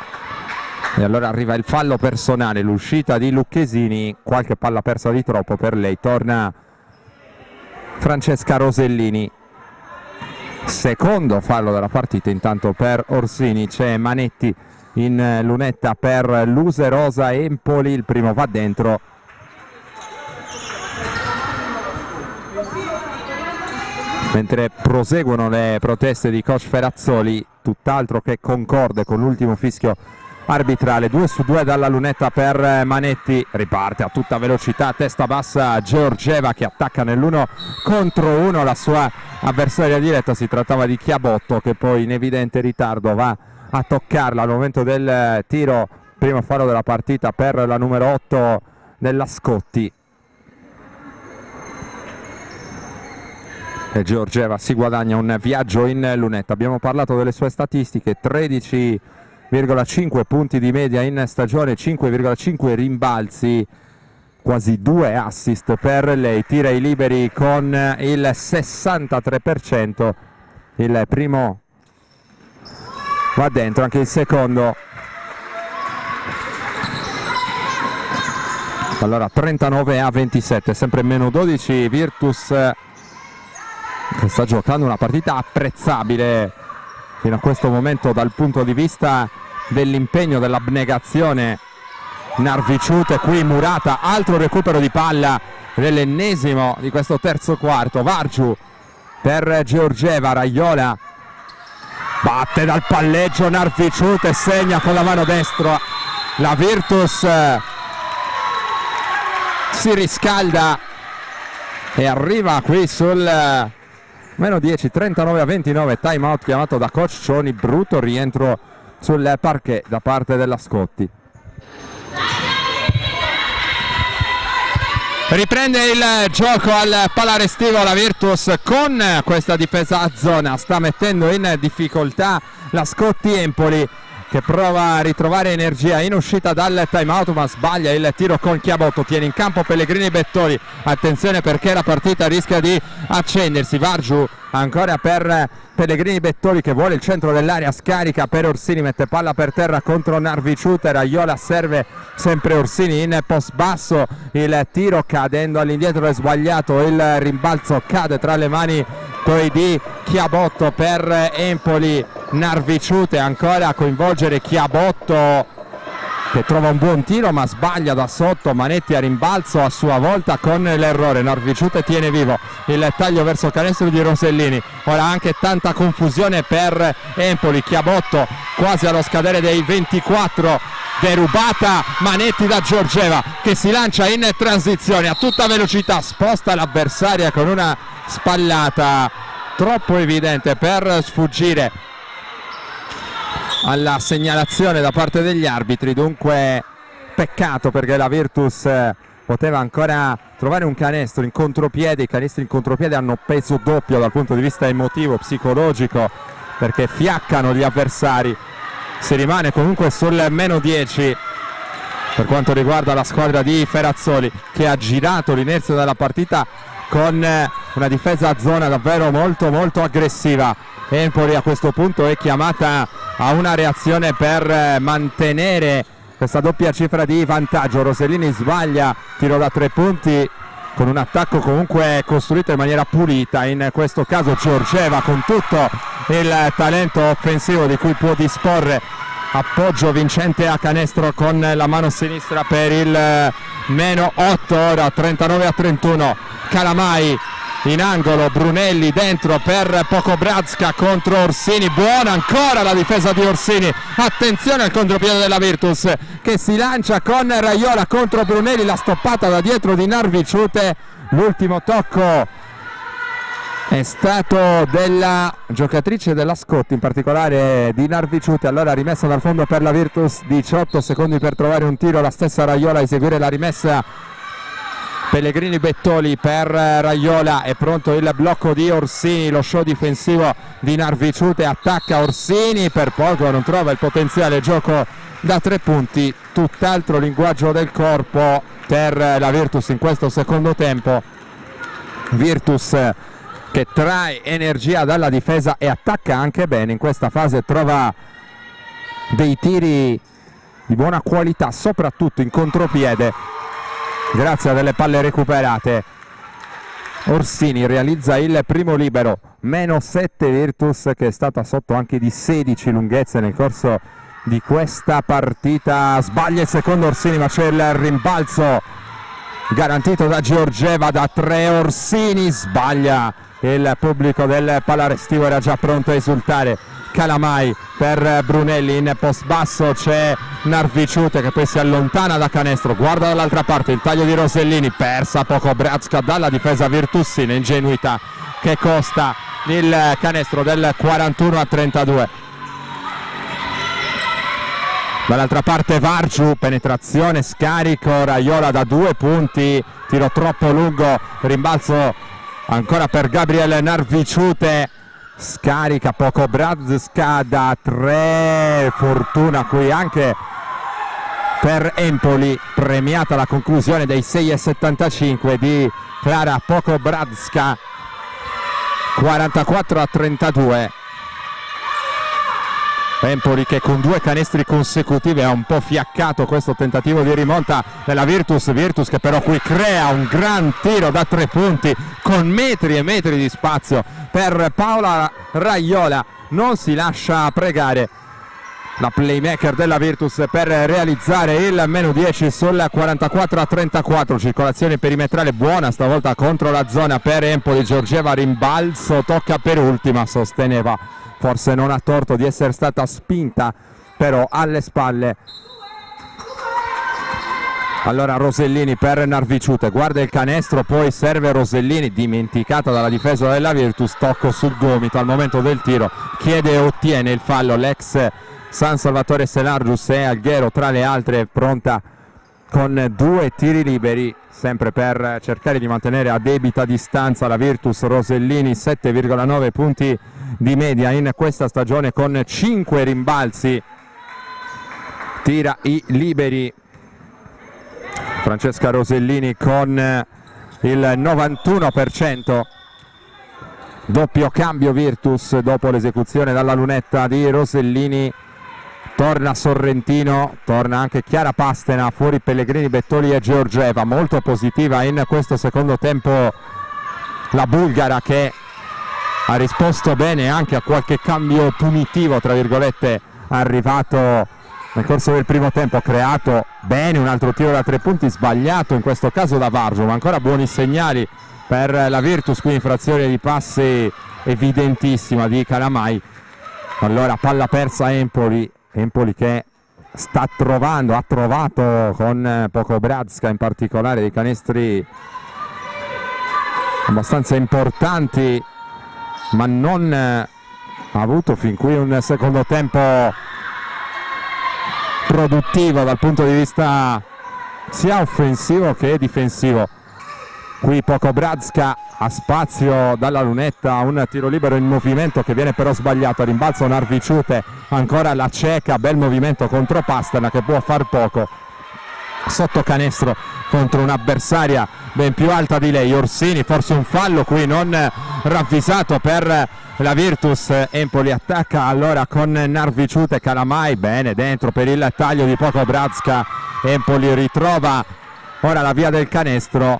e allora arriva il fallo personale, l'uscita di Lucchesini, qualche palla persa di troppo per lei. Torna Francesca Rosellini. Secondo fallo della partita intanto per Orsini, c'è Manetti in lunetta per Luserosa Empoli, il primo va dentro. Mentre proseguono le proteste di coach Ferrazzoli, tutt'altro che concorde con l'ultimo fischio arbitrale. 2-2 dalla lunetta per Manetti, riparte a tutta velocità, testa bassa Georgieva che attacca nell'1 contro 1 la sua avversaria diretta. Si trattava di Chiabotto che poi in evidente ritardo va a toccarla al momento del tiro, primo fallo della partita per la numero 8 della Scotti. E Georgieva si guadagna un viaggio in lunetta. Abbiamo parlato delle sue statistiche: 13,5 punti di media in stagione, 5,5 rimbalzi, quasi 2 assist per lei. Tira i liberi con il 63%, il primo va dentro, anche il secondo. Allora 39-27, sempre meno 12, Virtus che sta giocando una partita apprezzabile fino a questo momento dal punto di vista dell'impegno, dell'abnegazione. Narviciute, qui Murata, altro recupero di palla nell'ennesimo di questo terzo quarto. Vargiu per Georgieva, Raiola batte dal palleggio, Narviciute segna con la mano destra. La Virtus si riscalda e arriva qui sul meno 10, 39-29, time out chiamato da coach Cioni. Brutto rientro sul parquet da parte della Scotti. Riprende il gioco al Palarestivo la Virtus con questa difesa a zona, sta mettendo in difficoltà la Scotti Empoli, che prova a ritrovare energia in uscita dal time out, ma sbaglia il tiro con Chiabotto. Tiene in campo Pellegrini Bettoli, attenzione perché la partita rischia di accendersi. Vargiu ancora per Pellegrini Bettoli che vuole il centro dell'area, scarica per Orsini, mette palla per terra contro Narviciute. Raiola serve sempre Orsini in post basso, il tiro cadendo all'indietro è sbagliato, il rimbalzo cade tra le mani poi di Chiabotto per Empoli. Narviciute ancora a coinvolgere Chiabotto, che trova un buon tiro ma sbaglia da sotto. Manetti a rimbalzo a sua volta con l'errore. Narviciute tiene vivo il taglio verso il canestro di Rosellini. Ora anche tanta confusione per Empoli. Chiabotto quasi allo scadere dei 24, derubata Manetti da Giorgeva, che si lancia in transizione a tutta velocità, sposta l'avversaria con una spallata troppo evidente per sfuggire alla segnalazione da parte degli arbitri. Dunque peccato, perché la Virtus poteva ancora trovare un canestro in contropiede. I canestri in contropiede hanno peso doppio dal punto di vista emotivo, psicologico, perché fiaccano gli avversari. Si rimane comunque sul meno 10 per quanto riguarda la squadra di Ferrazzoli, che ha girato l'inizio della partita con una difesa a zona davvero molto aggressiva. Empoli a questo punto è chiamata a una reazione per mantenere questa doppia cifra di vantaggio. Rosellini sbaglia, tiro da 3 punti con un attacco comunque costruito in maniera pulita. In questo caso Giorgeva con tutto il talento offensivo di cui può disporre, appoggio vincente a canestro con la mano sinistra per il meno 8, ora 39-31. Calamai in angolo, Brunelli dentro per Pokobrazka contro Orsini, buona ancora la difesa di Orsini, attenzione al contropiede della Virtus che si lancia con Raiola contro Brunelli, la stoppata da dietro di Narviciute. L'ultimo tocco è stato della giocatrice della Scotti, in particolare di Narviciute. Allora rimessa dal fondo per la Virtus, 18 secondi per trovare un tiro, la stessa Raiola a eseguire la rimessa. Pellegrini Bettoli per Raiola, è pronto il blocco di Orsini, lo show difensivo di Narviciute, attacca Orsini, per poco non trova il potenziale gioco da 3 punti, tutt'altro linguaggio del corpo per la Virtus in questo secondo tempo. Virtus che trae energia dalla difesa e attacca anche bene in questa fase, trova dei tiri di buona qualità soprattutto in contropiede grazie a delle palle recuperate. Orsini realizza il primo libero, meno 7 Virtus, che è stata sotto anche di 16 lunghezze nel corso di questa partita. Sbaglia il secondo Orsini, ma c'è il rimbalzo garantito da Giorgeva da 3. Orsini sbaglia, il pubblico del Palarestivo era già pronto a esultare. Calamai per Brunelli, in post basso c'è Narviciute che poi si allontana da canestro, guarda dall'altra parte il taglio di Rosellini, persa Pokobrazka dalla difesa virtussina, ingenuità che costa il canestro del 41-32. Dall'altra parte Vargiu, penetrazione, scarico, Raiola da 2 punti, tiro troppo lungo, rimbalzo ancora per Gabriel Narviciute, scarica Pokobrazka da 3, fortuna qui anche per Empoli, premiata la conclusione dei 6,75 di Klara Pokobrazka, 44-32. Empoli che con 2 canestri consecutivi ha un po' fiaccato questo tentativo di rimonta della Virtus che però qui crea un gran tiro da 3 punti con metri e metri di spazio per Paola Raiola, non si lascia pregare la playmaker della Virtus per realizzare il meno 10 sul 44-34. Circolazione perimetrale buona stavolta contro la zona per Empoli. Giorgeva rimbalzo, tocca per ultima, sosteneva, forse non ha torto di essere stata spinta, però alle spalle. Allora Rosellini per Narviciute, guarda il canestro, poi serve Rosellini, dimenticata dalla difesa della Virtus, tocco sul gomito al momento del tiro, chiede e ottiene il fallo l'ex San Salvatore Senargius e Alghero tra le altre, pronta con 2 tiri liberi, sempre per cercare di mantenere a debita distanza la Virtus. Rosellini 7,9 punti di media in questa stagione con 5 rimbalzi, tira i liberi. Francesca Rosellini con il 91%. Doppio cambio Virtus dopo l'esecuzione dalla lunetta di Rosellini. Torna Sorrentino, torna anche Chiara Pastena, fuori Pellegrini, Bettoli e Georgieva. Molto positiva in questo secondo tempo la bulgara, che ha risposto bene anche a qualche cambio punitivo, tra virgolette, arrivato nel corso del primo tempo. Ha creato bene un altro tiro da 3 punti sbagliato in questo caso da Vargio, ma ancora buoni segnali per la Virtus. Qui infrazione di passi evidentissima di Calamai. Allora palla persa Empoli che ha trovato con Pokobrazka in particolare dei canestri abbastanza importanti, ma non ha avuto fin qui un secondo tempo produttivo dal punto di vista sia offensivo che difensivo. Qui Pokobrazka ha spazio dalla lunetta, un tiro libero in movimento che viene però sbagliato, rimbalzo Narviciute, ancora la ceca, bel movimento contro Pastena che può far poco, sotto canestro contro un'avversaria ben più alta di lei. Orsini, forse un fallo qui non ravvisato per la Virtus. Empoli attacca allora con Narviciute, Calamai bene dentro per il taglio di Pokobrazka. Empoli ritrova ora la via del canestro,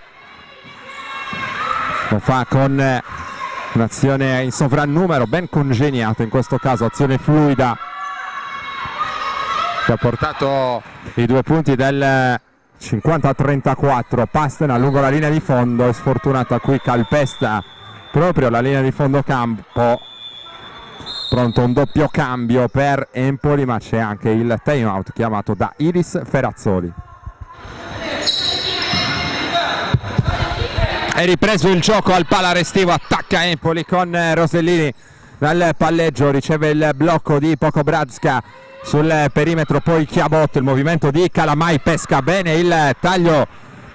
lo fa con un'azione in sovrannumero ben congeniata, in questo caso azione fluida che ha portato i 2 punti del 50-34. Pastena lungo la linea di fondo, è sfortunata qui, calpesta proprio la linea di fondo campo. Pronto un doppio cambio per Empoli, ma c'è anche il time out chiamato da Iris Ferrazzoli. È ripreso il gioco al pala restivo, attacca Empoli con Rosellini dal palleggio, riceve il blocco di Pokobrazka sul perimetro, poi Chiabotto, il movimento di Calamai, pesca bene il taglio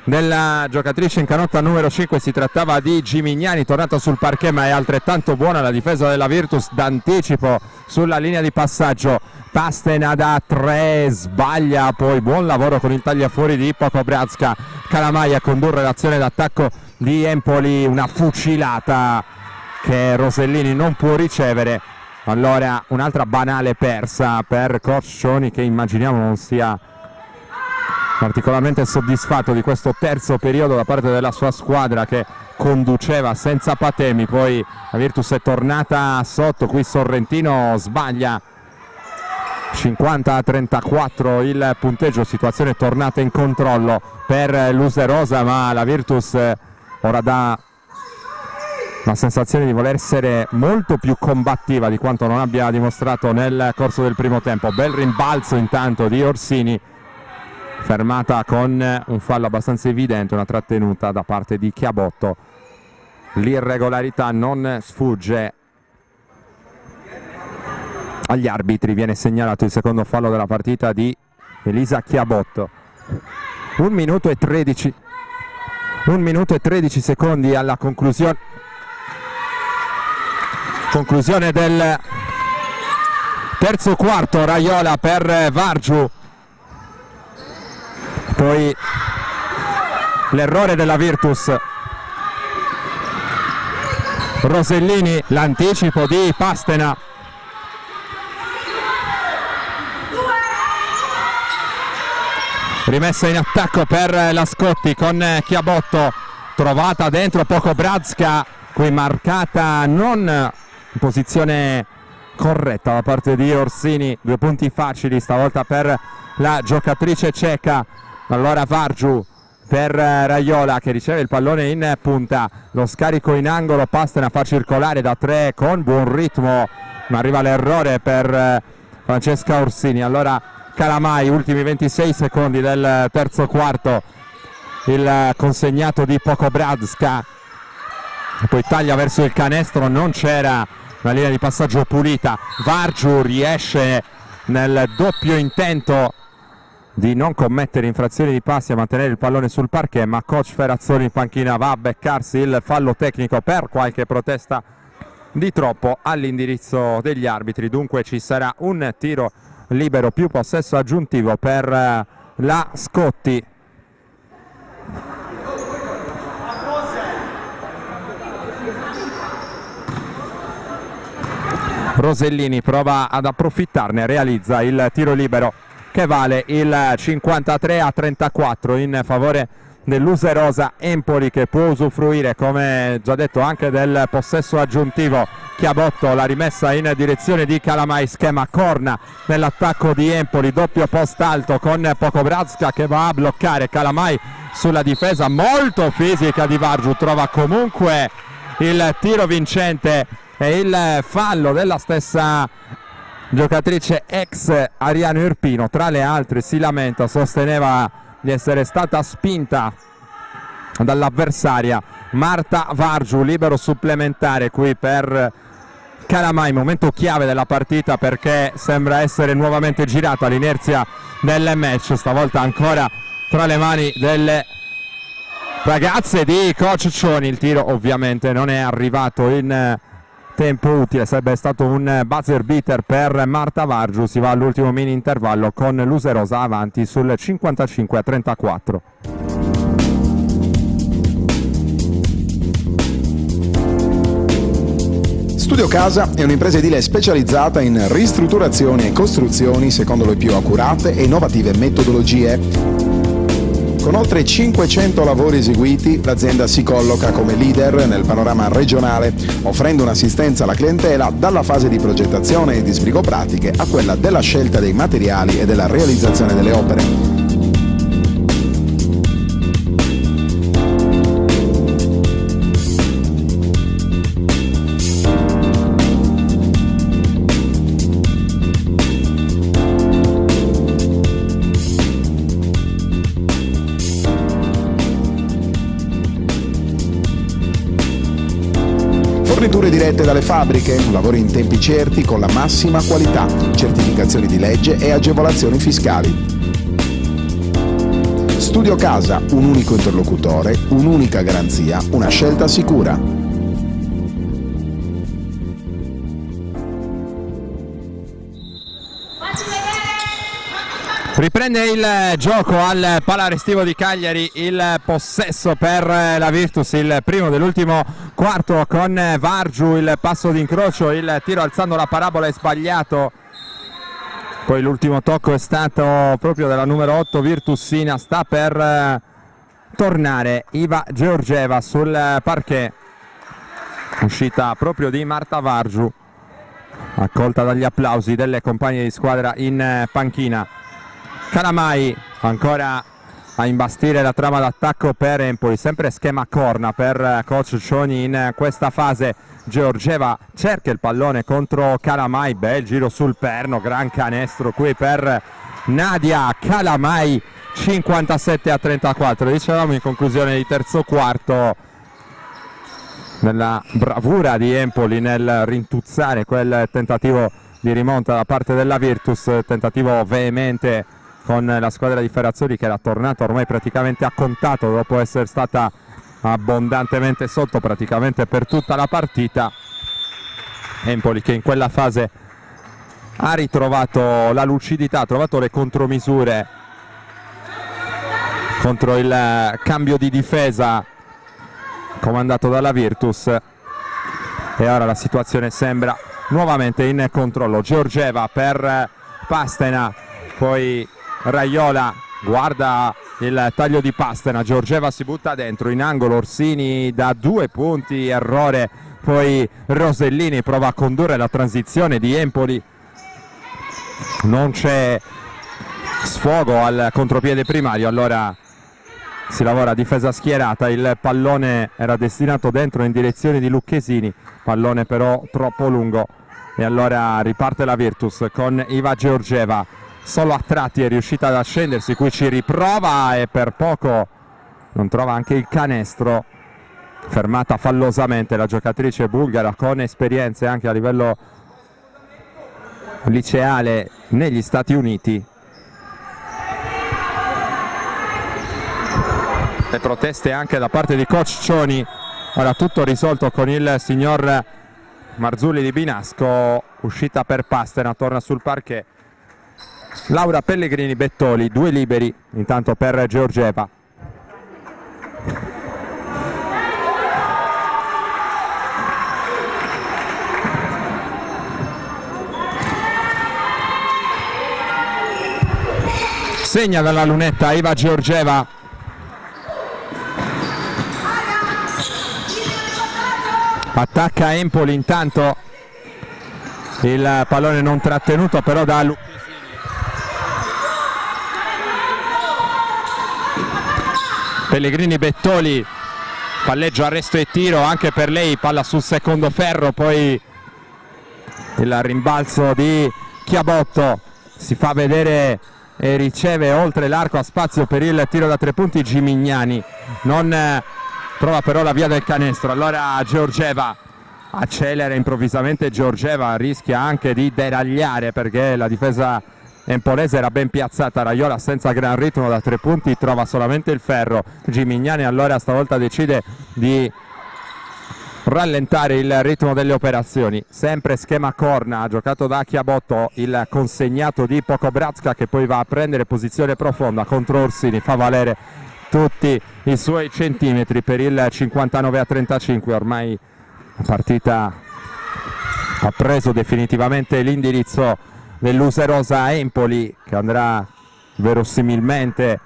della giocatrice in canotta numero 5, si trattava di Gimignani, tornato sul parquet, ma è altrettanto buona la difesa della Virtus d'anticipo sulla linea di passaggio. Pastena da 3, sbaglia, poi buon lavoro con il tagliafuori di Pokobrazka. Calamai a condurre l'azione d'attacco di Empoli, una fucilata che Rosellini non può ricevere. Allora un'altra banale persa per Coach Cioni, che immaginiamo non sia particolarmente soddisfatto di questo terzo periodo da parte della sua squadra, che conduceva senza patemi. Poi la Virtus è tornata sotto, qui Sorrentino sbaglia, 50-34 il punteggio, situazione tornata in controllo per l'Userosa, ma la Virtus ora dà la sensazione di voler essere molto più combattiva di quanto non abbia dimostrato nel corso del primo tempo. Bel rimbalzo intanto di Orsini, fermata con un fallo abbastanza evidente, una trattenuta da parte di Chiabotto. L'irregolarità non sfugge agli arbitri, viene segnalato il secondo fallo della partita di Elisa Chiabotto. 1 minuto e 13 secondi alla conclusione del terzo quarto. Raiola per Vargiu, poi l'errore della Virtus. Rosellini, l'anticipo di Pastena. Rimessa in attacco per la Scotti con Chiabotto, trovata dentro Pokobrazka, qui marcata non in posizione corretta da parte di Orsini. 2 punti facili stavolta per la giocatrice ceca. Allora Vargiu per Raiola, che riceve il pallone in punta, lo scarico in angolo, Pastena fa circolare da 3 con buon ritmo, ma arriva l'errore per Francesca Orsini. Allora Calamai, ultimi 26 secondi del terzo quarto, il consegnato di Pokobrazka, poi taglia verso il canestro, non c'era una linea di passaggio pulita. Vargiu riesce nel doppio intento di non commettere infrazioni di passi e mantenere il pallone sul parquet, ma coach Ferrazzoni in panchina va a beccarsi il fallo tecnico per qualche protesta di troppo all'indirizzo degli arbitri. Dunque ci sarà un tiro libero più possesso aggiuntivo per la Scotti. Rosellini prova ad approfittarne, realizza il tiro libero che vale il 53-34 in favore dell'Userosa Empoli, che può usufruire, come già detto, anche del possesso aggiuntivo. Chiabotto, la rimessa in direzione di Calamai, schema corna nell'attacco di Empoli, doppio post alto con Pokobrazka che va a bloccare Calamai sulla difesa molto fisica di Vargiu, trova comunque il tiro vincente e il fallo della stessa giocatrice ex Ariano Irpino. Tra le altre si lamenta, sosteneva di essere stata spinta dall'avversaria Marta Vargiu. Libero supplementare qui per Calamai, momento chiave della partita perché sembra essere nuovamente girata l'inerzia del match, stavolta ancora tra le mani delle ragazze di coach Cioni. Il tiro ovviamente non è arrivato in tempo utile, sarebbe stato un buzzer beater per Marta Vargiu. Si va all'ultimo mini intervallo con l'Userosa avanti sul 55-34. Studio Casa è un'impresa edile specializzata in ristrutturazioni e costruzioni secondo le più accurate e innovative metodologie. Con oltre 500 lavori eseguiti, l'azienda si colloca come leader nel panorama regionale, offrendo un'assistenza alla clientela dalla fase di progettazione e di sbrigo pratiche a quella della scelta dei materiali e della realizzazione delle opere. Forniture dirette dalle fabbriche, lavori in tempi certi con la massima qualità, certificazioni di legge e agevolazioni fiscali. Studio Casa, un unico interlocutore, un'unica garanzia, una scelta sicura. Riprende il gioco al Pala Restivo di Cagliari, il possesso per la Virtus, il primo dell'ultimo quarto con Vargiu, il passo d'incrocio, il tiro alzando la parabola è sbagliato, poi l'ultimo tocco è stato proprio della numero 8 Virtussina. Sta per tornare Iva Georgieva sul parquet, uscita proprio di Marta Vargiu, accolta dagli applausi delle compagne di squadra in panchina. Calamai ancora a imbastire la trama d'attacco per Empoli, sempre schema corna per coach Cioni in questa fase. Georgieva cerca il pallone contro Calamai, bel giro sul perno, gran canestro qui per Nadia Calamai, 57-34. Dicevamo in conclusione di terzo quarto nella bravura di Empoli nel rintuzzare quel tentativo di rimonta da parte della Virtus, tentativo veemente con la squadra di Ferrazzoni che era tornata ormai praticamente a contatto dopo essere stata abbondantemente sotto praticamente per tutta la partita. Empoli che in quella fase ha ritrovato la lucidità, ha trovato le contromisure contro il cambio di difesa comandato dalla Virtus, e ora la situazione sembra nuovamente in controllo. Georgieva per Pastena, poi Raiola guarda il taglio di Pastena, Georgieva si butta dentro in angolo, Orsini da 2 punti, errore, poi Rosellini prova a condurre la transizione di Empoli, non c'è sfogo al contropiede primario, allora si lavora a difesa schierata, il pallone era destinato dentro in direzione di Lucchesini, pallone però troppo lungo, e allora riparte la Virtus con Iva Georgieva. Solo a tratti è riuscita ad ascendersi, qui ci riprova e per poco non trova anche il canestro, fermata fallosamente la giocatrice bulgara con esperienze anche a livello liceale negli Stati Uniti. le proteste anche da parte di coach Cioni. Ora tutto risolto con il signor Marzulli di Binasco, uscita per Pastena, torna sul parquet Laura Pellegrini Bettoli, 2 liberi intanto per Georgieva. Segna dalla lunetta Iva Georgieva. Attacca Empoli intanto, il pallone non trattenuto però da Lucchesini. Pellegrini Bettoli, palleggio, arresto e tiro anche per lei, palla sul secondo ferro, poi il rimbalzo di Chiabotto, si fa vedere e riceve oltre l'arco, a spazio per il tiro da 3 punti Gimignani, non trova però la via del canestro. Allora Georgieva accelera improvvisamente, Georgieva rischia anche di deragliare perché la difesa empolese era ben piazzata. Raiola senza gran ritmo da 3 punti, trova solamente il ferro. Gimignani allora stavolta decide di rallentare il ritmo delle operazioni, sempre schema corna giocato da Chiabotto, il consegnato di Pokobratska che poi va a prendere posizione profonda contro Orsini, fa valere tutti i suoi centimetri per il 59-35. Ormai la partita ha preso definitivamente l'indirizzo dell'Userosa Empoli, che andrà verosimilmente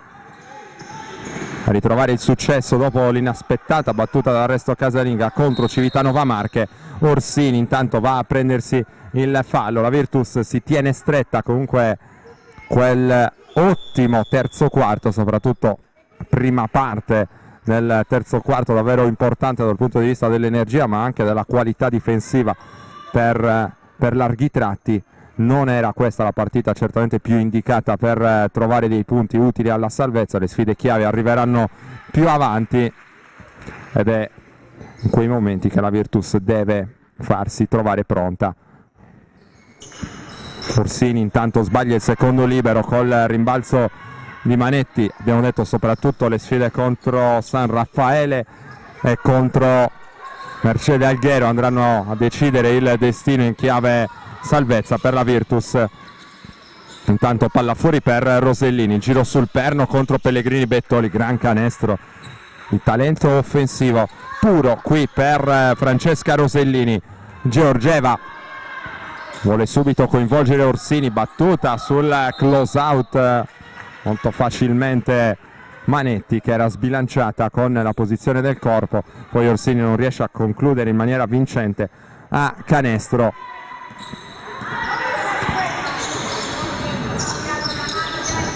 a ritrovare il successo dopo l'inaspettata battuta dall'arresto casalinga contro Civitanova Marche. Orsini intanto va a prendersi il fallo, la Virtus si tiene stretta. Comunque quel ottimo terzo quarto, soprattutto prima parte del terzo quarto, davvero importante dal punto di vista dell'energia ma anche della qualità difensiva per larghi tratti. Non era questa la partita certamente più indicata per trovare dei punti utili alla salvezza. Le sfide chiave arriveranno più avanti ed è in quei momenti che la Virtus deve farsi trovare pronta. Orsini intanto sbaglia il secondo libero col rimbalzo di Manetti. Abbiamo detto soprattutto le sfide contro San Raffaele e contro Mercedes Alghero andranno a decidere il destino in chiave salvezza per la Virtus. Intanto palla fuori per Rosellini, giro sul perno contro Pellegrini Bettoli, gran canestro, il talento offensivo puro qui per Francesca Rosellini. Georgieva vuole subito coinvolgere Orsini, battuta sul close out molto facilmente Manetti, che era sbilanciata con la posizione del corpo, poi Orsini non riesce a concludere in maniera vincente a canestro.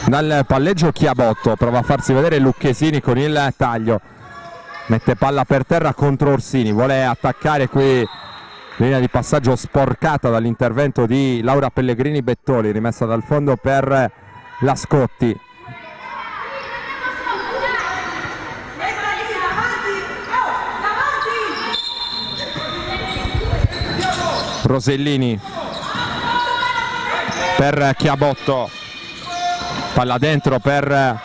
Dal palleggio Chiabotto prova a farsi vedere Lucchesini con il taglio, mette palla per terra contro Orsini, vuole attaccare qui, linea di passaggio sporcata dall'intervento di Laura Pellegrini Bettoli, rimessa dal fondo per la Scotti. Rosellini per Chiabotto, palla dentro per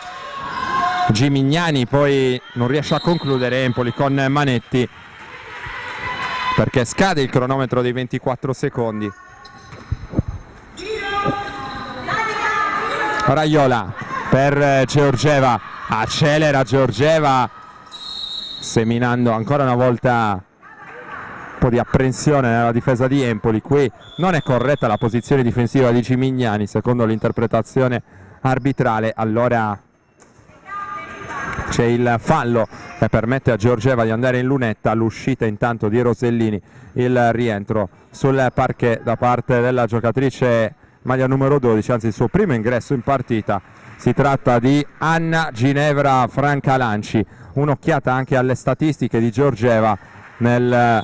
Gimignani, poi non riesce a concludere Empoli con Manetti perché scade il cronometro dei 24 secondi. Raiola per Georgieva, accelera Georgieva seminando ancora una volta un po' di apprensione nella difesa di Empoli. Qui non è corretta la posizione difensiva di Gimignani secondo l'interpretazione arbitrale, allora c'è il fallo che permette a Georgieva di andare in lunetta. L'uscita intanto di Rosellini, il rientro sul parquet da parte della giocatrice maglia numero 12, anzi il suo primo ingresso in partita. Si tratta di Anna Ginevra Francalanci. Un'occhiata anche alle statistiche di Georgieva nel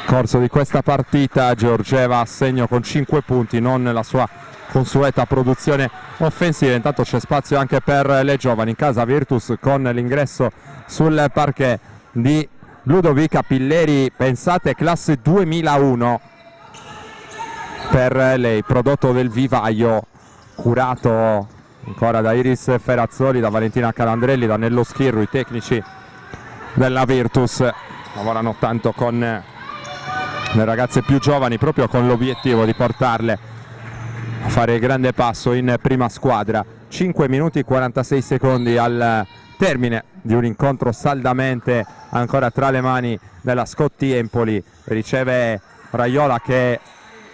corso di questa partita. Georgieva a segno con 5 punti, non la sua consueta produzione offensiva. Intanto c'è spazio anche per le giovani in casa Virtus con l'ingresso sul parquet di Ludovica Pilleri, pensate classe 2001 per lei, prodotto del vivaio, curato ancora da Iris Ferrazzoli, da Valentina Calandrelli, da Nello Schirru. I tecnici della Virtus lavorano tanto con le ragazze più giovani, proprio con l'obiettivo di portarle a fare il grande passo in prima squadra. 5 minuti e 46 secondi al termine di un incontro saldamente ancora tra le mani della Scotti Empoli. Riceve Raiola che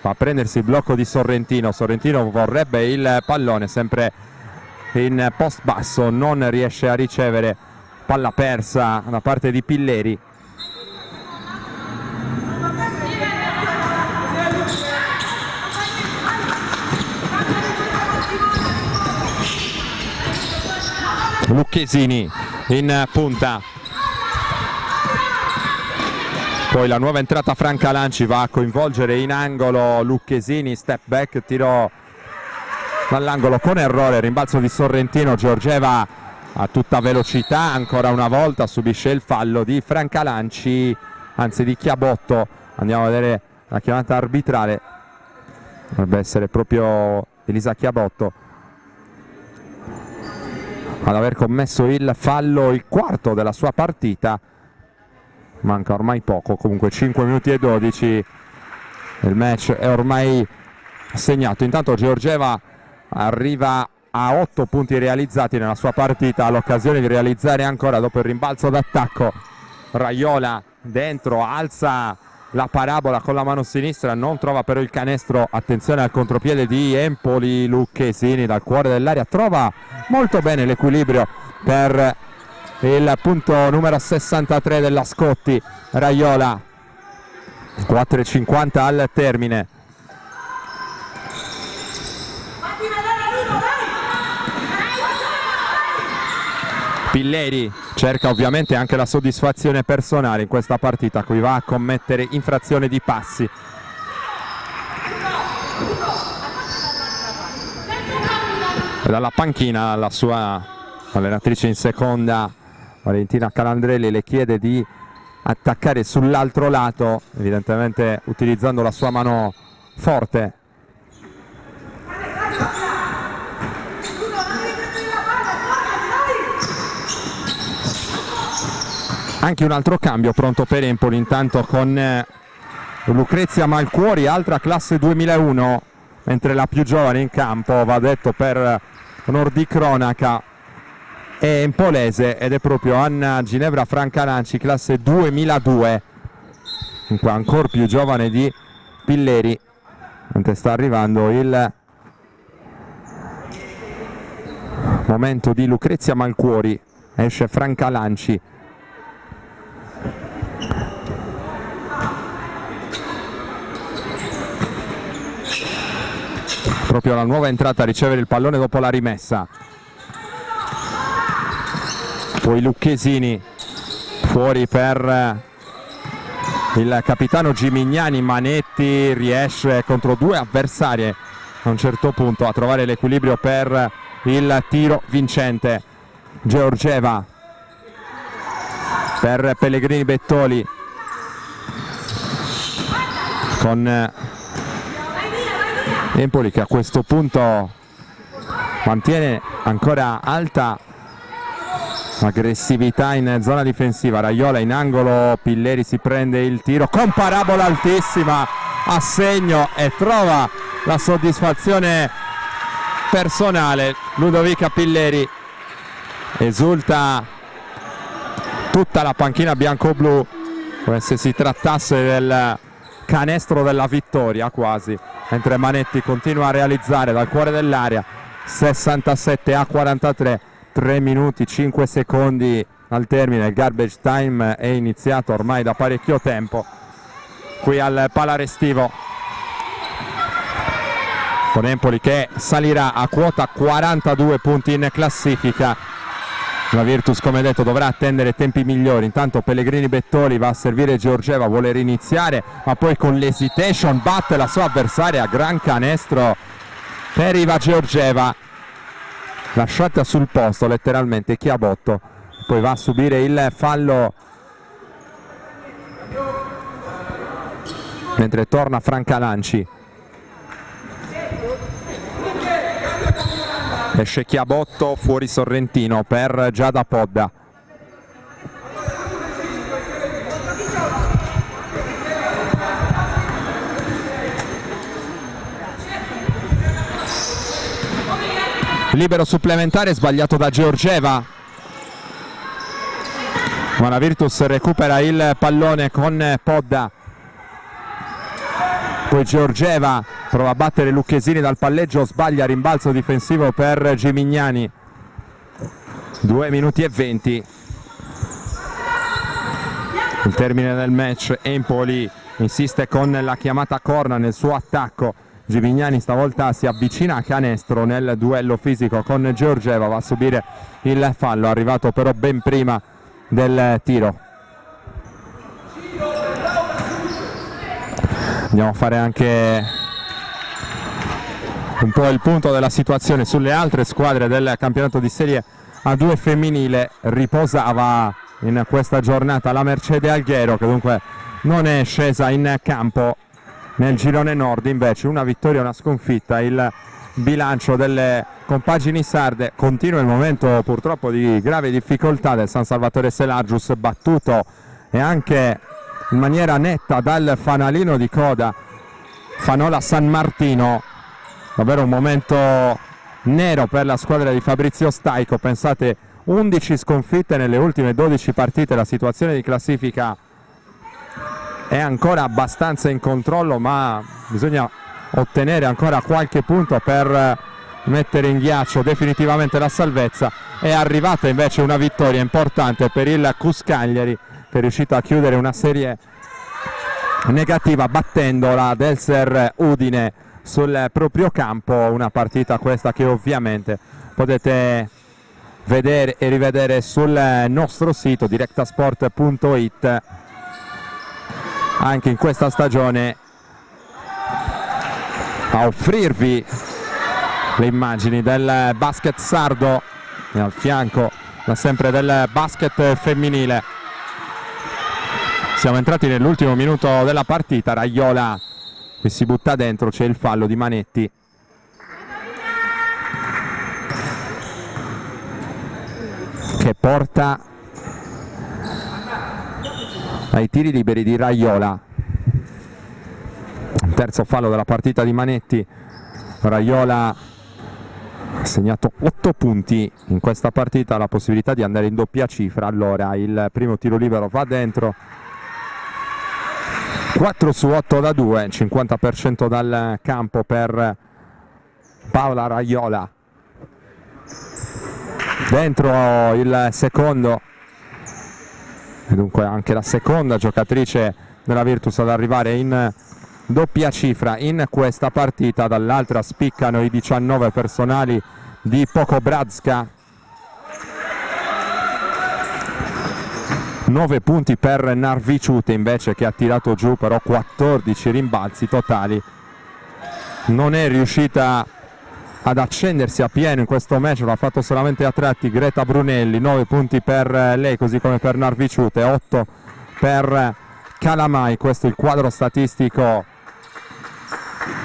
va a prendersi il blocco di Sorrentino. Sorrentino vorrebbe il pallone, sempre in post basso, non riesce a ricevere, palla persa da parte di Pilleri. Lucchesini in punta, poi la nuova entrata Franca Lanci va a coinvolgere in angolo Lucchesini, step back, tiro dall'angolo con errore, rimbalzo di Sorrentino. Giorgeva a tutta velocità ancora una volta subisce il fallo di Franca Lanci, anzi di Chiabotto. Andiamo a vedere la chiamata arbitrale, dovrebbe essere proprio Elisa Chiabotto ad aver commesso il fallo, il quarto della sua partita. Manca ormai poco, comunque 5 minuti e 12, il match è ormai segnato. Intanto Georgieva arriva a 8 punti realizzati nella sua partita, ha l'occasione di realizzare ancora dopo il rimbalzo d'attacco. Raiola dentro, alza la parabola con la mano sinistra, non trova però il canestro. Attenzione al contropiede di Empoli. Lucchesini dal cuore dell'area trova molto bene l'equilibrio per il punto numero 63 della Scotti. Raiola, 4,50 al termine. Pilleri cerca ovviamente anche la soddisfazione personale in questa partita, qui va a commettere infrazione di passi. Dalla panchina la sua allenatrice in seconda, Valentina Calandrelli, le chiede di attaccare sull'altro lato, evidentemente utilizzando la sua mano forte. Anche un altro cambio pronto per Empoli, intanto con Lucrezia Malcuori, altra classe 2001, mentre la più giovane in campo, va detto per onor di cronaca, è empolese ed è proprio Anna Ginevra Francalanci, classe 2002, ancora più giovane di Pilleri, mentre sta arrivando il momento di Lucrezia Malcuori. Esce Francalanci. Proprio la nuova entrata a ricevere il pallone dopo la rimessa. Poi Lucchesini fuori per il capitano Gimignani. Manetti riesce contro due avversarie a un certo punto a trovare l'equilibrio per il tiro vincente. Georgieva per Pellegrini Bettoli con Empoli che a questo punto mantiene ancora alta aggressività in zona difensiva. Raiola in angolo, Pilleri si prende il tiro con parabola altissima a segno e trova la soddisfazione personale. Ludovica Pilleri, esulta tutta la panchina bianco-blu come se si trattasse del canestro della vittoria quasi, mentre Manetti continua a realizzare dal cuore dell'area. 67-43, 3 minuti 5 secondi al termine. Il garbage time è iniziato ormai da parecchio tempo qui al Palarestivo, con Empoli che salirà a quota 42 punti in classifica. La Virtus, come detto, dovrà attendere tempi migliori. Intanto Pellegrini Bettoli va a servire Georgieva, vuole riniziare ma poi con l'hesitation batte la sua avversaria. Gran canestro per Iva Georgieva, lasciata sul posto letteralmente Chiabotto, poi va a subire il fallo mentre torna Francalanci. Esce Chiabotto, fuori Sorrentino per Giada Podda. Libero supplementare sbagliato da Georgieva, ma la Virtus recupera il pallone con Podda. Poi Georgieva prova a battere Lucchesini dal palleggio, sbaglia, rimbalzo difensivo per Gimignani. 2 minuti e 20 il termine del match. Empoli insiste con la chiamata corner nel suo attacco. Gimignani stavolta si avvicina a canestro nel duello fisico con Georgieva, va a subire il fallo, arrivato però ben prima del tiro. Andiamo a fare anche un po' il punto della situazione sulle altre squadre del campionato di Serie A2 femminile. Riposava in questa giornata la Mercede Alghero, che dunque non è scesa in campo. Nel girone nord invece una vittoria e una sconfitta. Il bilancio delle compagini sarde. Continua il momento purtroppo di grave difficoltà del San Salvatore Selargius, battuto e anche in maniera netta dal fanalino di coda Fanola San Martino. Davvero un momento nero per la squadra di Fabrizio Staico. Pensate, 11 sconfitte nelle ultime 12 partite, la situazione di classifica è ancora abbastanza in controllo, ma bisogna ottenere ancora qualche punto per mettere in ghiaccio definitivamente la salvezza. È arrivata invece una vittoria importante per il Cus Cagliari, che è riuscito a chiudere una serie negativa battendo la Delser Udine sul proprio campo. Una partita questa che ovviamente potete vedere e rivedere sul nostro sito directasport.it. Anche in questa stagione a offrirvi le immagini del basket sardo e al fianco da sempre del basket femminile. Siamo entrati nell'ultimo minuto della partita. Raiola che si butta dentro, c'è il fallo di Manetti. Che porta ai tiri liberi di Raiola. Terzo fallo della partita di Manetti. Raiola ha segnato 8 punti in questa partita, la possibilità di andare in doppia cifra. Allora il primo tiro libero va dentro, 4 su 8 da 2, 50% dal campo per Paola Raiola. Dentro il secondo, e dunque anche la seconda giocatrice della Virtus ad arrivare in doppia cifra in questa partita. Dall'altra spiccano i 19 personali di Pokobradska. 9 punti per Narviciute invece, che ha tirato giù però 14 rimbalzi totali. Non è riuscita ad accendersi a pieno in questo match, l'ha fatto solamente a tratti Greta Brunelli. 9 punti per lei, così come per Narviciute, 8 per Calamai. Questo è il quadro statistico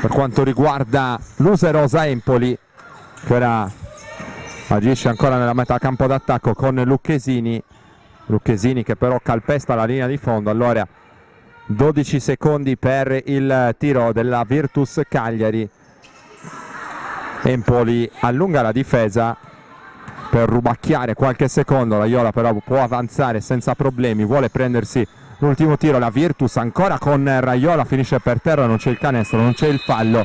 per quanto riguarda l'Userosa Empoli, che ora agisce ancora nella metà campo d'attacco con Lucchesini che però calpesta la linea di fondo. Allora 12 secondi per il tiro della Virtus Cagliari. Empoli allunga la difesa per rubacchiare qualche secondo. Raiola però può avanzare senza problemi, vuole prendersi l'ultimo tiro. La Virtus ancora con Raiola, finisce per terra, non c'è il canestro, non c'è il fallo,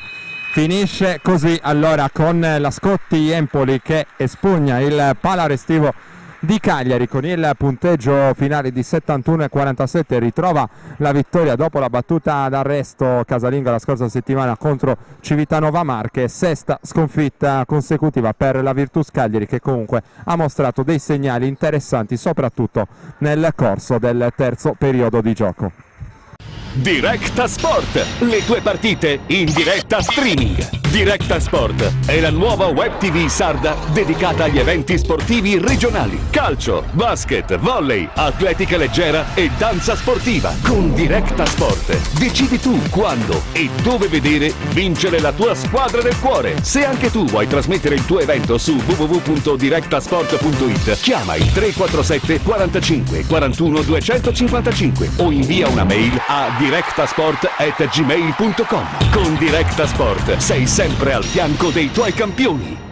finisce così allora con la Scotti Empoli che espugna il pala restivo di Cagliari con il punteggio finale di 71-47. Ritrova la vittoria dopo la battuta d'arresto casalinga la scorsa settimana contro Civitanova Marche. Sesta sconfitta consecutiva per la Virtus Cagliari, che comunque ha mostrato dei segnali interessanti soprattutto nel corso del terzo periodo di gioco. Directa Sport, le tue partite in diretta streaming. Directa Sport è la nuova web TV sarda dedicata agli eventi sportivi regionali. Calcio, basket, volley, atletica leggera e danza sportiva. Con Directa Sport decidi tu quando e dove vedere vincere la tua squadra del cuore. Se anche tu vuoi trasmettere il tuo evento su www.directasport.it, chiama il 347 45 41 255 o invia una mail a directasport@gmail.com. Con Directa Sport sei sempre al fianco dei tuoi campioni.